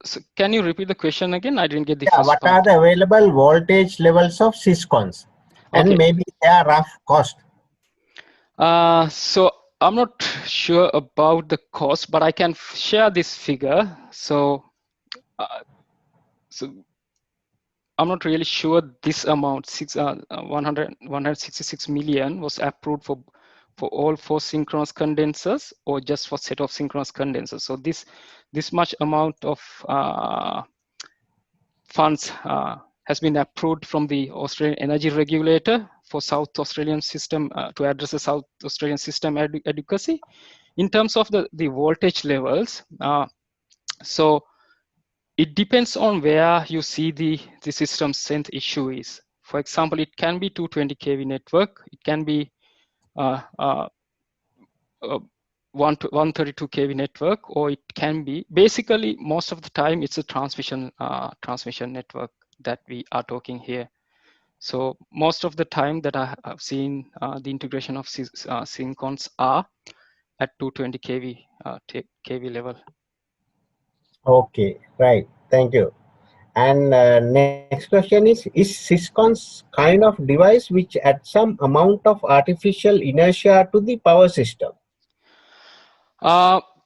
So can you repeat the question again? I didn't get the Yeah, first what part. are the available voltage levels of syscons? And Okay. maybe their rough cost. So I'm not sure about the cost, but I can share this figure. So I'm not really sure this amount, 166 million was approved for all 4 synchronous condensers or just for set of synchronous condensers. So this much amount of funds has been approved from the Australian Energy Regulator for South Australian system to address the South Australian system adequacy. In terms of the voltage levels, so it depends on where you see the system strength issue is. For example, it can be 220 kV network, it can be 132 kV network, or it can be, basically most of the time it's a transmission network that we are talking here. So most of the time that I have seen the integration of syncons are at 220 kV level. Okay, right. Thank you. And next question is syscons kind of device which adds some amount of artificial inertia to the power system?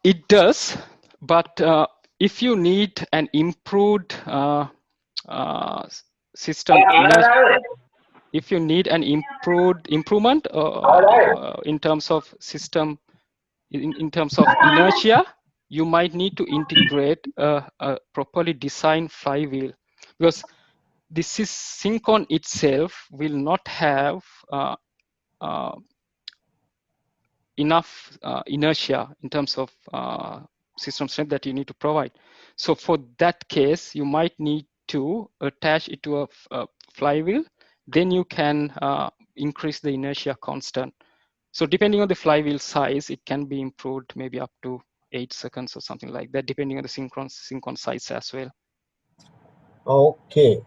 It does, but if you need an improved system inertia, if you need an improvement in terms of system, in terms of inertia, you might need to integrate a properly designed flywheel, because this syncon itself will not have enough inertia in terms of system strength that you need to provide. So for that case, you might need to attach it to a flywheel. Then you can increase the inertia constant. So depending on the flywheel size, it can be improved maybe up to 8 seconds or something like that, depending on the synchron size as well. Okay.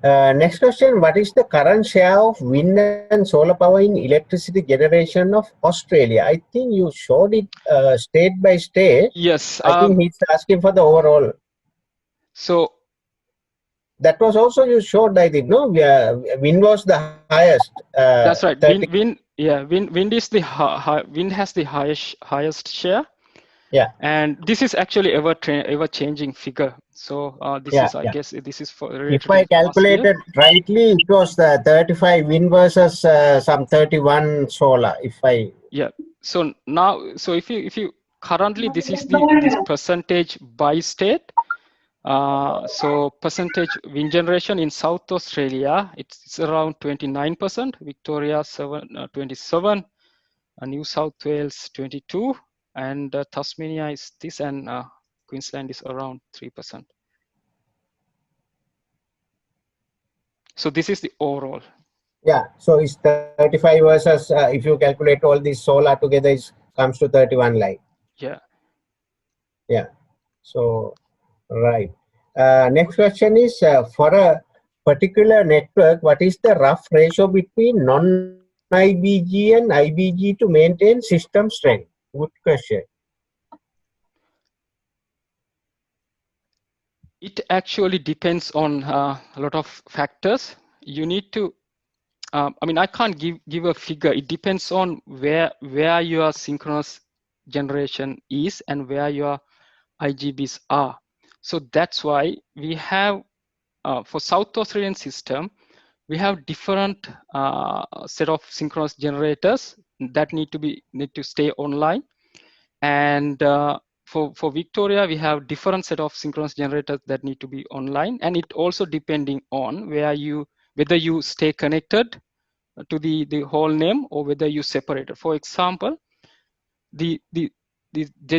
Next question, what is the current share of wind and solar power in electricity generation of Australia? I think you showed it state by state. Yes. I think he's asking for the overall. So that was also you showed, I think, no? Wind was the highest. That's right. 30. Wind is the wind has the highest share. Yeah. And this is actually ever changing figure. So this is, I guess, this is for related if I calculated rightly, it was the 35 wind versus some 31 solar. So now, so if you currently, this is this percentage by state. So percentage wind generation in South Australia, it's around 29%. Victoria 27, New South Wales 22. And Tasmania is this, and Queensland is around 3%. So this is the overall. Yeah, so it's 35 versus, if you calculate all these solar together, it comes to 31 line. Yeah. Yeah, so, right. Next question is, for a particular network, what is the rough ratio between non-IBG and IBG to maintain system strength? Good question. It actually depends on a lot of factors. You need to, I mean, I can't give a figure. It depends on where your synchronous generation is and where your IGBs are. So that's why we have, for South Australian system, we have different set of synchronous generators that need to stay online. And for Victoria, we have different set of synchronous generators that need to be online. And it also depending on whether you stay connected to the whole NEM or whether you separate it. For example, the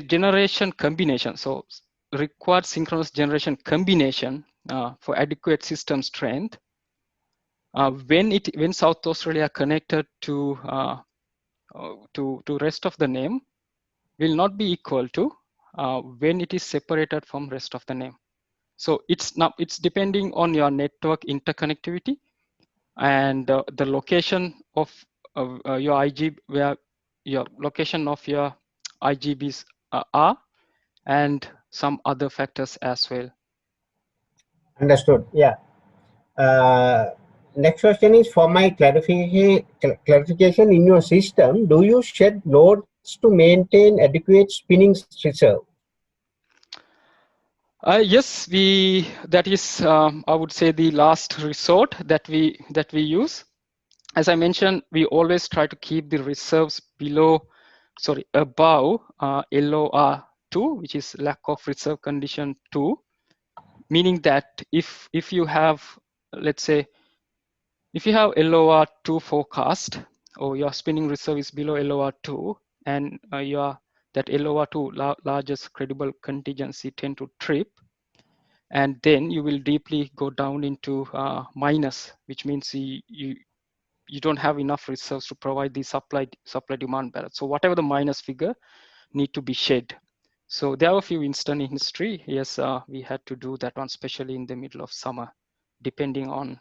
generation combination, so required synchronous generation combination for adequate system strength, when South Australia connected to rest of the NEM, will not be equal to when it is separated from rest of the NEM. So it's depending on your network interconnectivity and the location of your IG, where your location of your IGBs are, and some other factors as well. Understood, yeah. Next question is, for my clarification, in your system, do you shed loads to maintain adequate spinning reserve? Yes, that is, I would say, the last resort that we use. As I mentioned, we always try to keep the reserves above LOR2, which is lack of reserve condition 2, meaning that if you have, let's say, if you have LOR2 forecast, or your spinning reserve is below LOR2, and that LOR2 largest credible contingency tend to trip, and then you will deeply go down into minus, which means you don't have enough reserves to provide the supply demand balance. So whatever the minus figure need to be shed. So there are a few instances in history. Yes, we had to do that one, especially in the middle of summer, depending on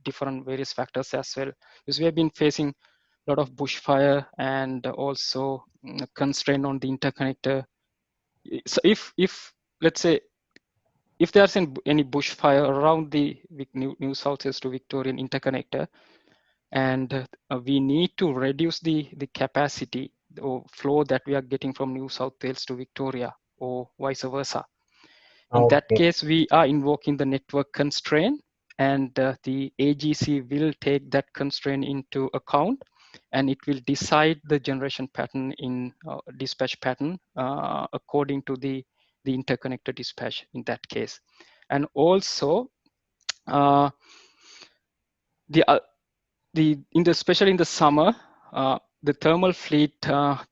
different various factors as well. Because we have been facing a lot of bushfire and also constraint on the interconnector. So if let's say, if there's any bushfire around the New South Wales to Victorian interconnector, and we need to reduce the capacity or flow that we are getting from New South Wales to Victoria, or vice versa. In that case, we are invoking the network constraint, and the AGC will take that constraint into account, and it will decide the generation pattern in dispatch pattern according to the interconnector dispatch in that case. And also, especially in the summer, the thermal fleet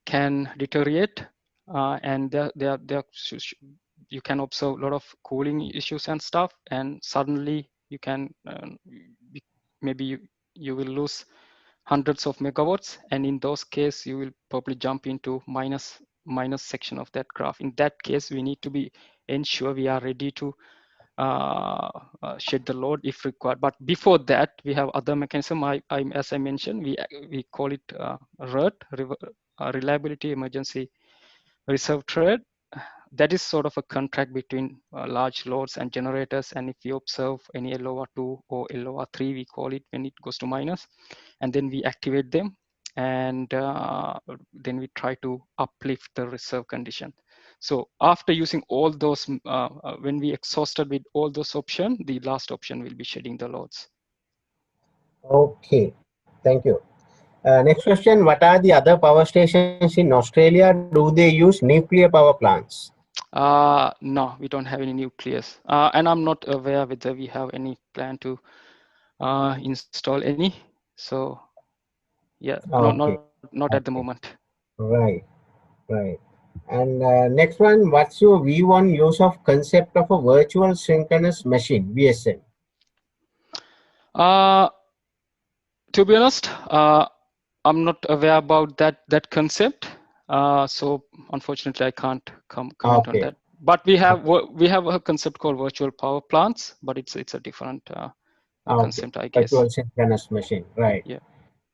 can deteriorate, and you can observe a lot of cooling issues and stuff, and suddenly you can maybe you will lose hundreds of megawatts, and in those cases you will probably jump into minus section of that graph. In that case, we need to ensure we are ready to shed the load if required. But before that, we have other mechanism. As I mentioned, we call it RERT, Reliability Emergency Reserve Trade. That is sort of a contract between large loads and generators. And if we observe any LOR2 or LOR3, we call it, when it goes to minus, and then we activate them, and then we try to uplift the reserve condition. So after using all those, when we exhausted with all those options, the last option will be shedding the loads. Okay, thank you. Next question, what are the other power stations in Australia? Do they use nuclear power plants? No, we don't have any nucleus. And I'm not aware whether we have any plan to install any. So yeah, okay. not at the moment. Right. And next one, what's your view on use of concept of a virtual synchronous machine, VSM? To be honest, I'm not aware about that concept. So unfortunately, I can't comment on that. But we have a concept called virtual power plants, but it's a different concept, I guess. Virtual synchronous machine, right? Yeah.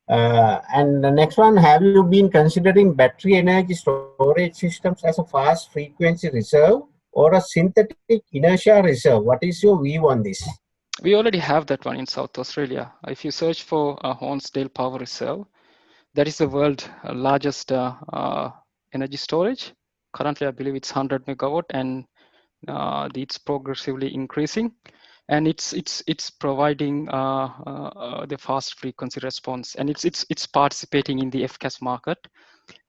And the next one, have you been considering battery energy storage systems as a fast frequency reserve or a synthetic inertia reserve? What is your view on this? We already have that one in South Australia. If you search for a Hornsdale Power Reserve, that is the world's largest energy storage. Currently, I believe it's 100 megawatt, and it's progressively increasing. And it's providing the fast frequency response, and it's participating in the FCAS market.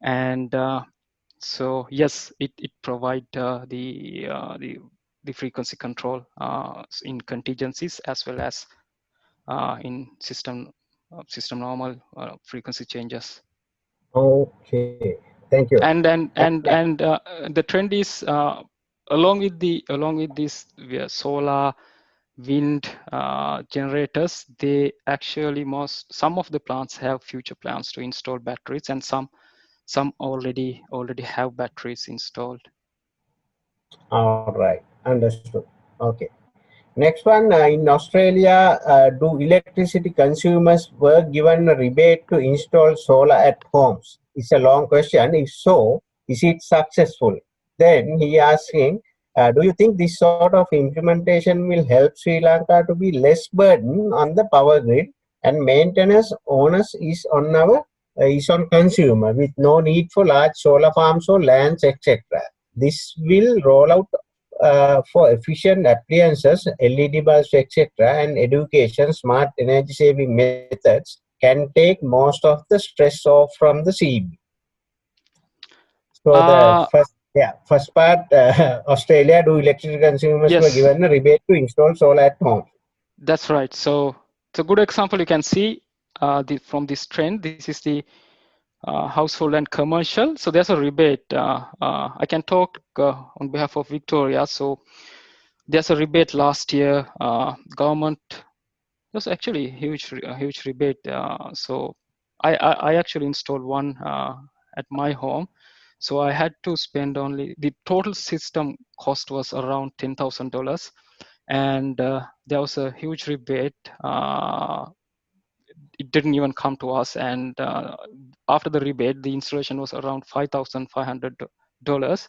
And so yes, it provide the frequency control in contingencies as well as in system normal frequency changes. Okay, thank you. And the trend is along with this solar, wind generators. They actually some of the plants have future plans to install batteries, and some already have batteries installed. All right, understood. Okay. Next one, in Australia, do electricity consumers were given a rebate to install solar at homes? It's a long question. If so, is it successful? Then he asking, do you think this sort of implementation will help Sri Lanka to be less burden on the power grid, and maintenance onus is on consumer with no need for large solar farms or lands, etc. This will roll out for efficient appliances, LED bulbs, etc., and education, smart energy saving methods can take most of the stress off from the CB. So the first part, Australia, do electricity consumers were given a rebate to install solar at home? That's right. So it's a good example. You can see from this trend. This is the household and commercial. So there's a rebate. I can talk on behalf of Victoria. So there's a rebate last year. Government was actually a huge rebate. So I actually installed one at my home. So I had to spend only, the total system cost was around $10,000, and there was a huge rebate. It didn't even come to us, and after the rebate, the installation was around $5,500,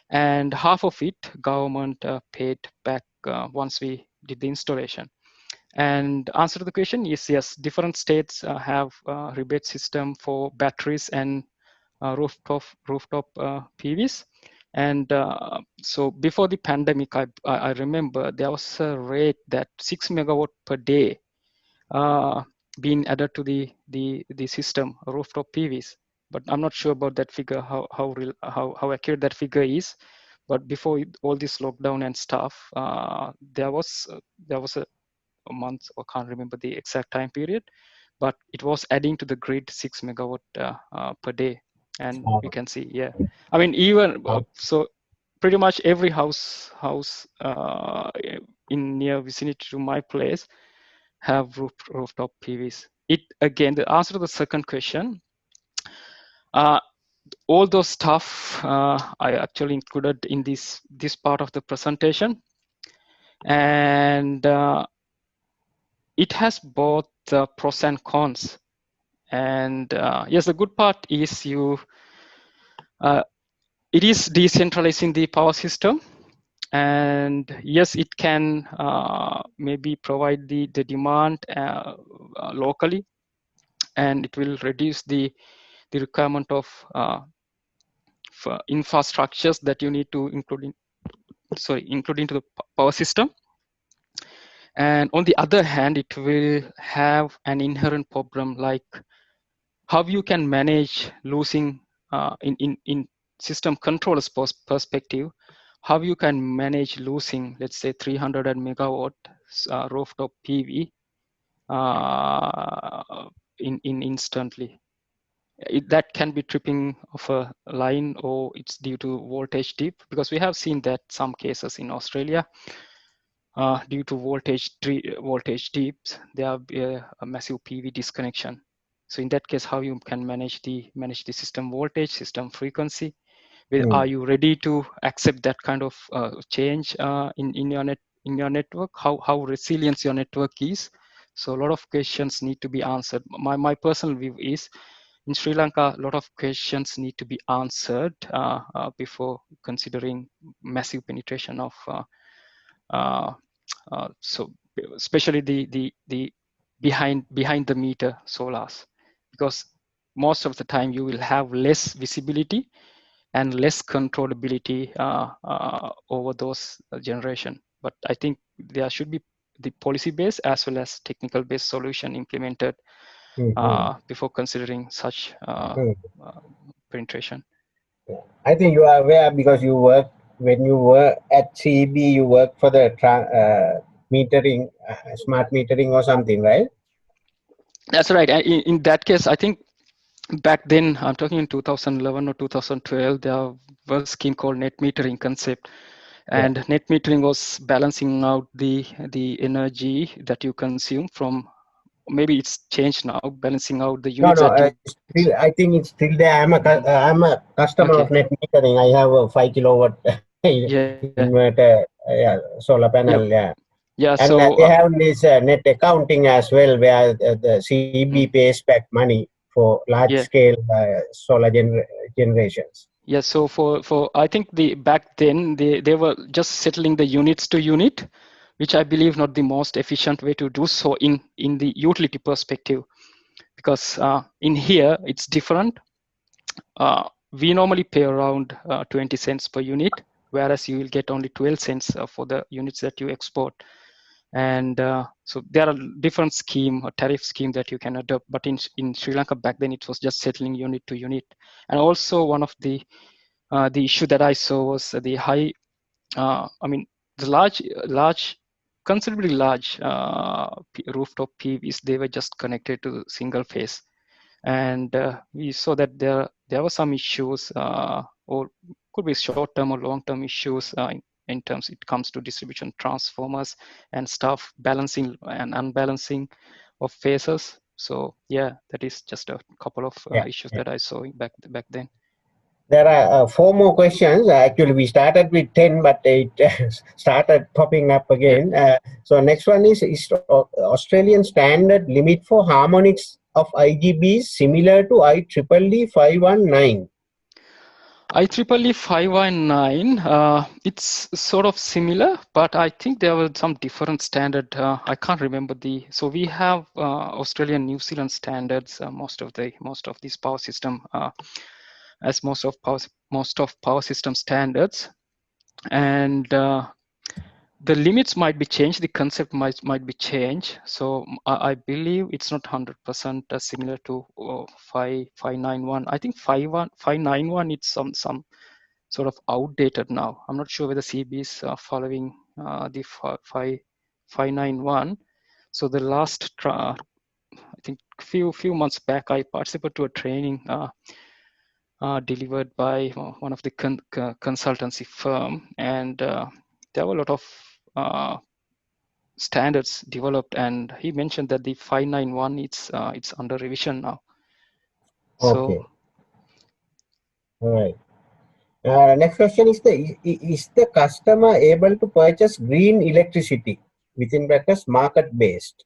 and half of it government paid back once we did the installation. And answer to the question is yes, different states have rebate system for batteries and rooftop PVs. And so before the pandemic, I remember there was a rate that 6 megawatt per day being added to the system, rooftop PVs. But I'm not sure about that figure, how accurate that figure is. But before all this lockdown and stuff, there was a month, I can't remember the exact time period, but it was adding to the grid 6 megawatt per day. And we can see, yeah, I mean, even so pretty much every house in near vicinity to my place have rooftop PVs. It again, the answer to the second question, all those stuff I actually included in this part of the presentation, and it has both pros and cons. And yes, the good part is it is decentralizing the power system, and yes, it can maybe provide the demand locally, and it will reduce the requirement of infrastructures that you need to include into the power system. And on the other hand, it will have an inherent problem, like how you can manage losing in system controllers perspective, how you can manage losing, let's say 300 megawatt rooftop PV in instantly. That can be tripping of a line, or it's due to voltage dip, because we have seen that some cases in Australia. due to voltage dips, there will be a massive PV disconnection. So in that case, how you can manage the system voltage, system frequency? Are you ready to accept that kind of change in your network? How resilient your network is? So a lot of questions need to be answered. My personal view is, in Sri Lanka, a lot of questions need to be answered before considering massive penetration of so especially the behind the meter solars, because most of the time you will have less visibility and less controllability over those generation. But I think there should be the policy-based as well as technical-based solution implemented before considering such penetration. I think you are aware because you work, when you were at CB, you worked for the metering, smart metering or something, right? That's right. In that case, I think back then, I'm talking in 2011 or 2012, there was a scheme called net metering concept. And net metering was balancing out the energy that you consume from, maybe it's changed now, balancing out the units No, that you... still, I think it's still there. I'm a customer of net metering. I have a 5 kilowatt inverter, solar panel, Yeah, and so they have this net accounting as well, where the CB pays back money for large scale solar generations. Yeah, so for I think back then they were just settling the units to unit, which I believe not the most efficient way to do so in the utility perspective, because in here it's different. We normally pay around 20 cents per unit, whereas you will get only 12 cents for the units that you export. And so there are different scheme or tariff scheme that you can adopt, but in Sri Lanka back then it was just settling unit to unit. And also one of the issue that I saw was the high, I mean, the large, considerably large rooftop PVs, they were just connected to single phase. And we saw that there were some issues, or could be short-term or long-term issues in terms it comes to distribution transformers and stuff, balancing and unbalancing of phases. So yeah, that is just a couple of issues that I saw back then. There are 4 more questions. Actually, we started with 10, but it started popping up again. So next one is Australian standard limit for harmonics of IGBs similar to IEEE 519? IEEE 519, it's sort of similar, but I think there were some different standard. I can't remember so we have Australian, New Zealand standards. Most of these power system, as most of power system standards, and the limits might be changed. The concept might be changed. So I believe it's not 100% similar to 591. I think 591 it's some sort of outdated now. I'm not sure whether CB is following the 591. So the last, I think few months back, I participated to a training delivered by one of the consultancy firm, and there were a lot of standards developed, and he mentioned that the 591 it's under revision now. Okay. All right. Next question is the customer able to purchase green electricity within brackets market based?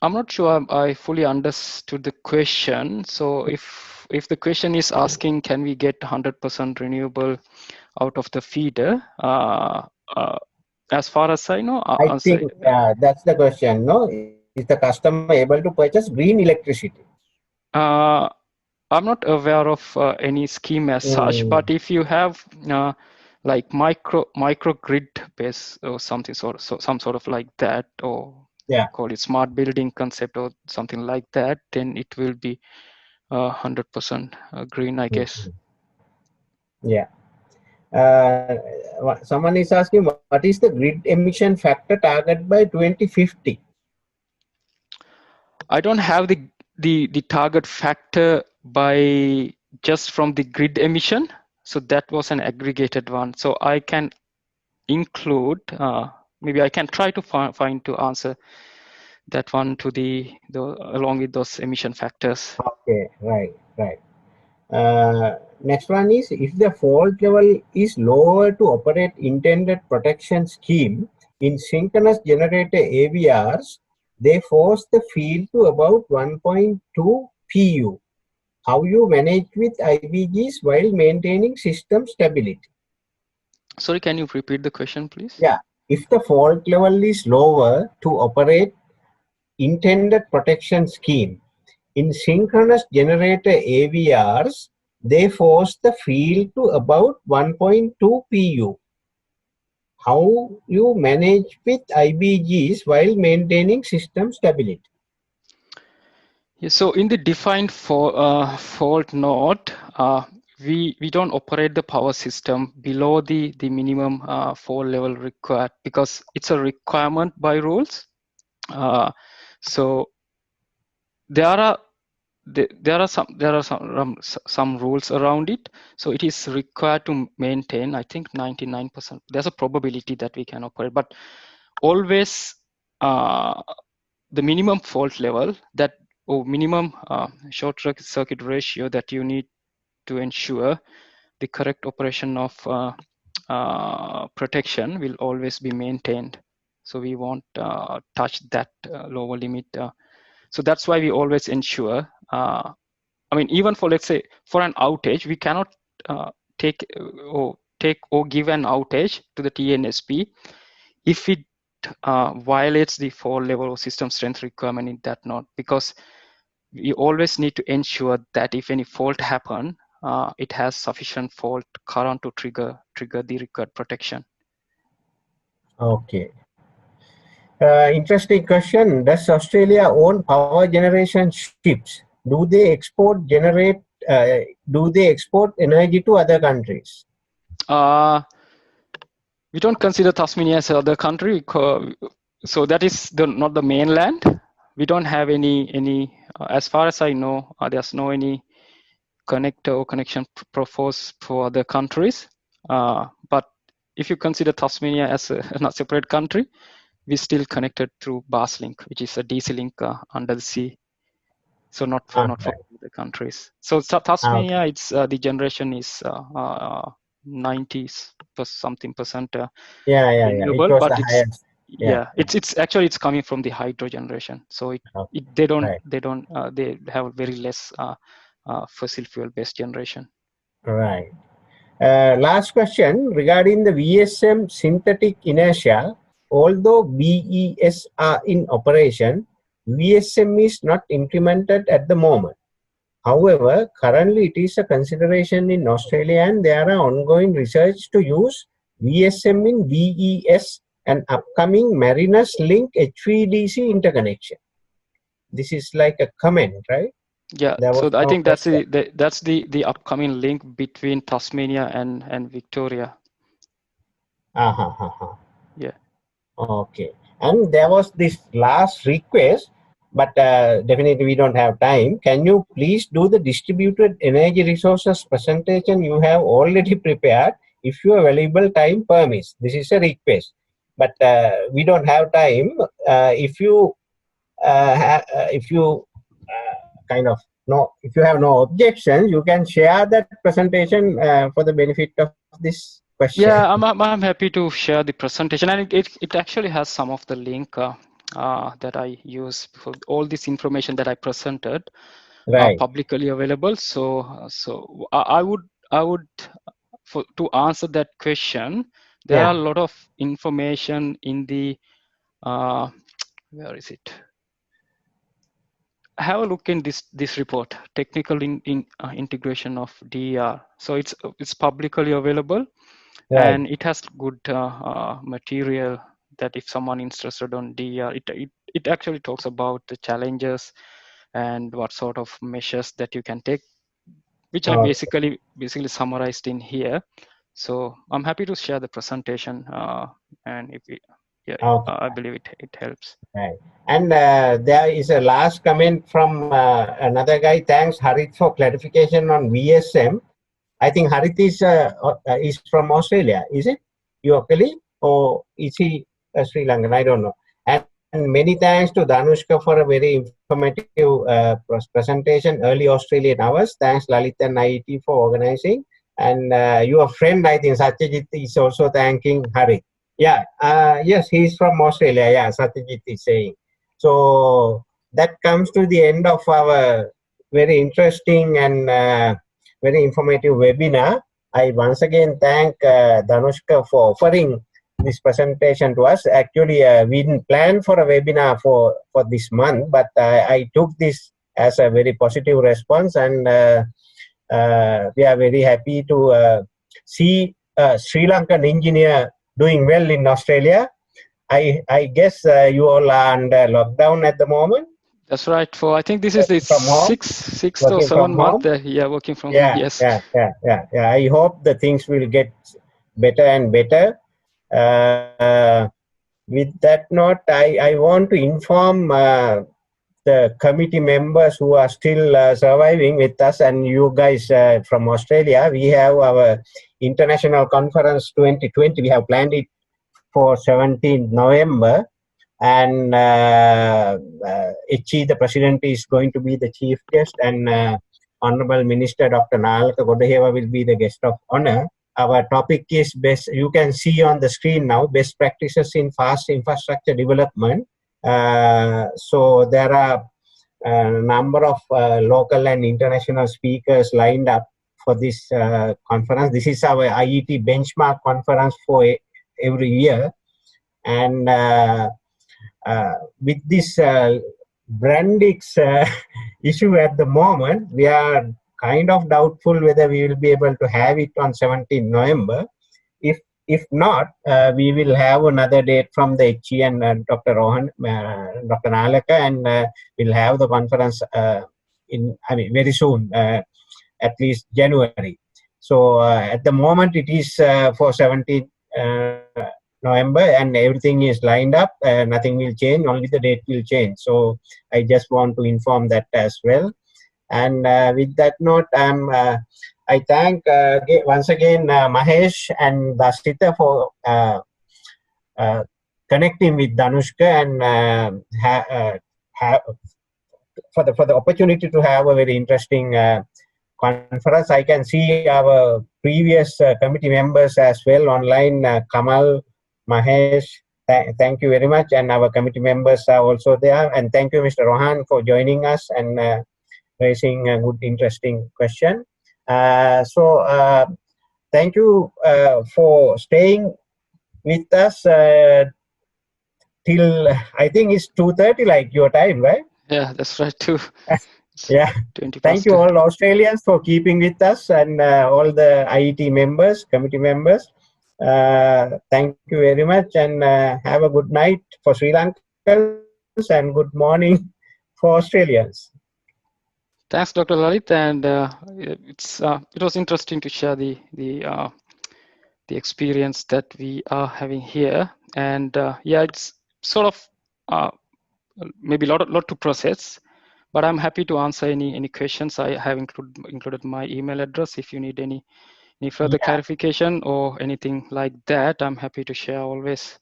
I'm not sure I fully understood the question. So if the question is asking, can we get 100% renewable out of the feeder? As far as I know, I think that's the question. No, is the customer able to purchase green electricity? I'm not aware of any scheme as such, but if you have like microgrid based or something some sort of like that, or call it smart building concept or something like that, then it will be 100% green, I guess. Yeah. Someone is asking, what is the grid emission factor target by 2050? I don't have the target factor by just from the grid emission. So that was an aggregated one. So I can include, maybe I can try to find to answer that one to the along with those emission factors. Okay, right, right. Next one is, if the fault level is lower to operate intended protection scheme in synchronous generator AVRs, they force the field to about 1.2 PU. How you manage with IBGs while maintaining system stability? Sorry, can you repeat the question, please? Yeah, if the fault level is lower to operate intended protection scheme in synchronous generator AVRs, they force the field to about 1.2 PU. How you manage with IBGs while maintaining system stability? Yeah, so in the defined fault node, we don't operate the power system below the minimum fault level required, because it's a requirement by rules. So there are some rules around it. So it is required to maintain, I think, 99%. There's a probability that we can operate, but always the minimum fault level that, or minimum short circuit ratio that you need to ensure the correct operation of protection will always be maintained. So we won't touch that lower limit. So that's why we always ensure, I mean, even for, let's say, for an outage, we cannot take or give an outage to the TNSP if it violates the fault level or system strength requirement in that node, because we always need to ensure that if any fault happen, it has sufficient fault current to trigger the required protection. Okay. Interesting question. Does Australia own power generation ships? Do they export energy to other countries? We don't consider Tasmania as another country, so that is not the mainland. We don't have any as far as I know, there's no any connector or connection proposed for other countries. But if you consider Tasmania as a separate country, we still connected through BASLink, which is a DC link under the sea. So not for the countries. So Tasmania, it's the generation is 90s something percent renewable, it but the highest. it's actually it's coming from the hydro generation. So they have very less fossil fuel based generation. Right. Last question regarding the VSM synthetic inertia. Although BES are in operation, VSM is not implemented at the moment. However, currently it is a consideration in Australia, and there are ongoing research to use VSM in BES and upcoming Marinus Link HVDC interconnection. This is like a comment, right? Yeah, so I think that's the upcoming link between Tasmania and Victoria. Yeah. Okay. And there was this last request, but definitely we don't have time. Can you please do the distributed energy resources presentation you have already prepared if your valuable time permits? This is a request, but we don't have time. If you if you have no objections, you can share that presentation for the benefit of this question. Yeah, I'm happy to share the presentation, and it actually has some of the link that I use for all this information that I presented, publicly available. So I would to answer that question, there are a lot of information in the where is it? Have a look in this report, technical integration of DER. So it's publicly available. And it has good material that if someone interested on DER, it actually talks about the challenges and what sort of measures that you can take, which I basically summarized in here. So I'm happy to share the presentation, and if I believe it helps. Right. And there is a last comment from another guy. Thanks, Harit, for clarification on VSM. I think Harith is from Australia, is it? Your colleague? Or is he Sri Lankan? I don't know. And many thanks to Danushka for a very informative presentation, early Australian hours. Thanks Lalit and IET for organizing. And your friend, I think Satyajit, is also thanking Harith. Yeah, yes, he's from Australia. Yeah, Satyajit is saying. So that comes to the end of our very interesting and very informative webinar. I once again thank Danushka for offering this presentation to us. Actually, we didn't plan for a webinar for this month, but I took this as a very positive response, and we are very happy to see a Sri Lankan engineer doing well in Australia. I guess you all are under lockdown at the moment. That's right. For I think this is the sixth or seventh month. Yeah, working from home. Yes. Yeah. I hope the things will get better and better. With that note, I want to inform the committee members who are still surviving with us, and you guys from Australia. We have our International Conference 2020. We have planned it for 17th November. And 𝐂𝐻𝐸, the president, is going to be the chief guest, and Honorable Minister Dr. 𝐂𝐻𝐸𝐿𝐾𝐫 will be the guest of honor. Our topic is best, you can see on the screen now, best practices in fast infrastructure development. So there are a number of local and international speakers lined up for this conference. This is our IET benchmark conference for every year. And with this Brandix issue at the moment, we are kind of doubtful whether we will be able to have it on 17th November. If not, we will have another date from the 𝐂𝐸 and Dr. 𝐂𝐻𝐸𝐿𝐾𝐫, and we'll have the conference very soon, at least January. So at the moment it is for 17th November, and everything is lined up. Nothing will change, only the date will change. So I just want to inform that as well. And with that note, I thank once again Mahesh and Dasita for connecting with Danushka, and for the opportunity to have a very interesting conference. I can see our previous committee members as well online. Kamal, Mahesh, thank you very much, and our committee members are also there. And thank you, Mr. Rohan, for joining us and raising a good, interesting question. Thank you for staying with us till I think it's 2:30, like your time, right? Yeah, that's right too. Yeah. Thank you all Australians for keeping with us, and all the IET members, committee members. Thank you very much, and have a good night for Sri Lankans and good morning for Australians. Thanks, Dr. Lalit, and it was interesting to share the experience that we are having here, and yeah, it's sort of maybe a lot to process, but I'm happy to answer any questions. I have included my email address if you need any further clarification or anything like that. I'm happy to share always.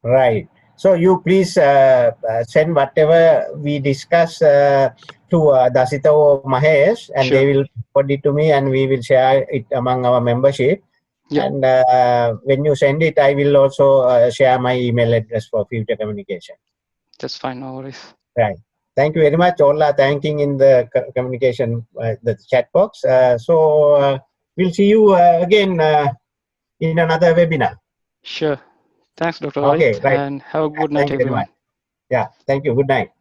Right. So you please send whatever we discuss to Dasita or Mahesh, and they will forward it to me, and we will share it among our membership. Yep. And when you send it, I will also share my email address for future communication. That's fine, no worries. Right. Thank you very much. All are thanking in the communication, the chat box. We'll see you again in another webinar. Sure. Thanks, Dr. Okay, Lalit, right. and have a good night, everyone. Yeah, thank you. Good night.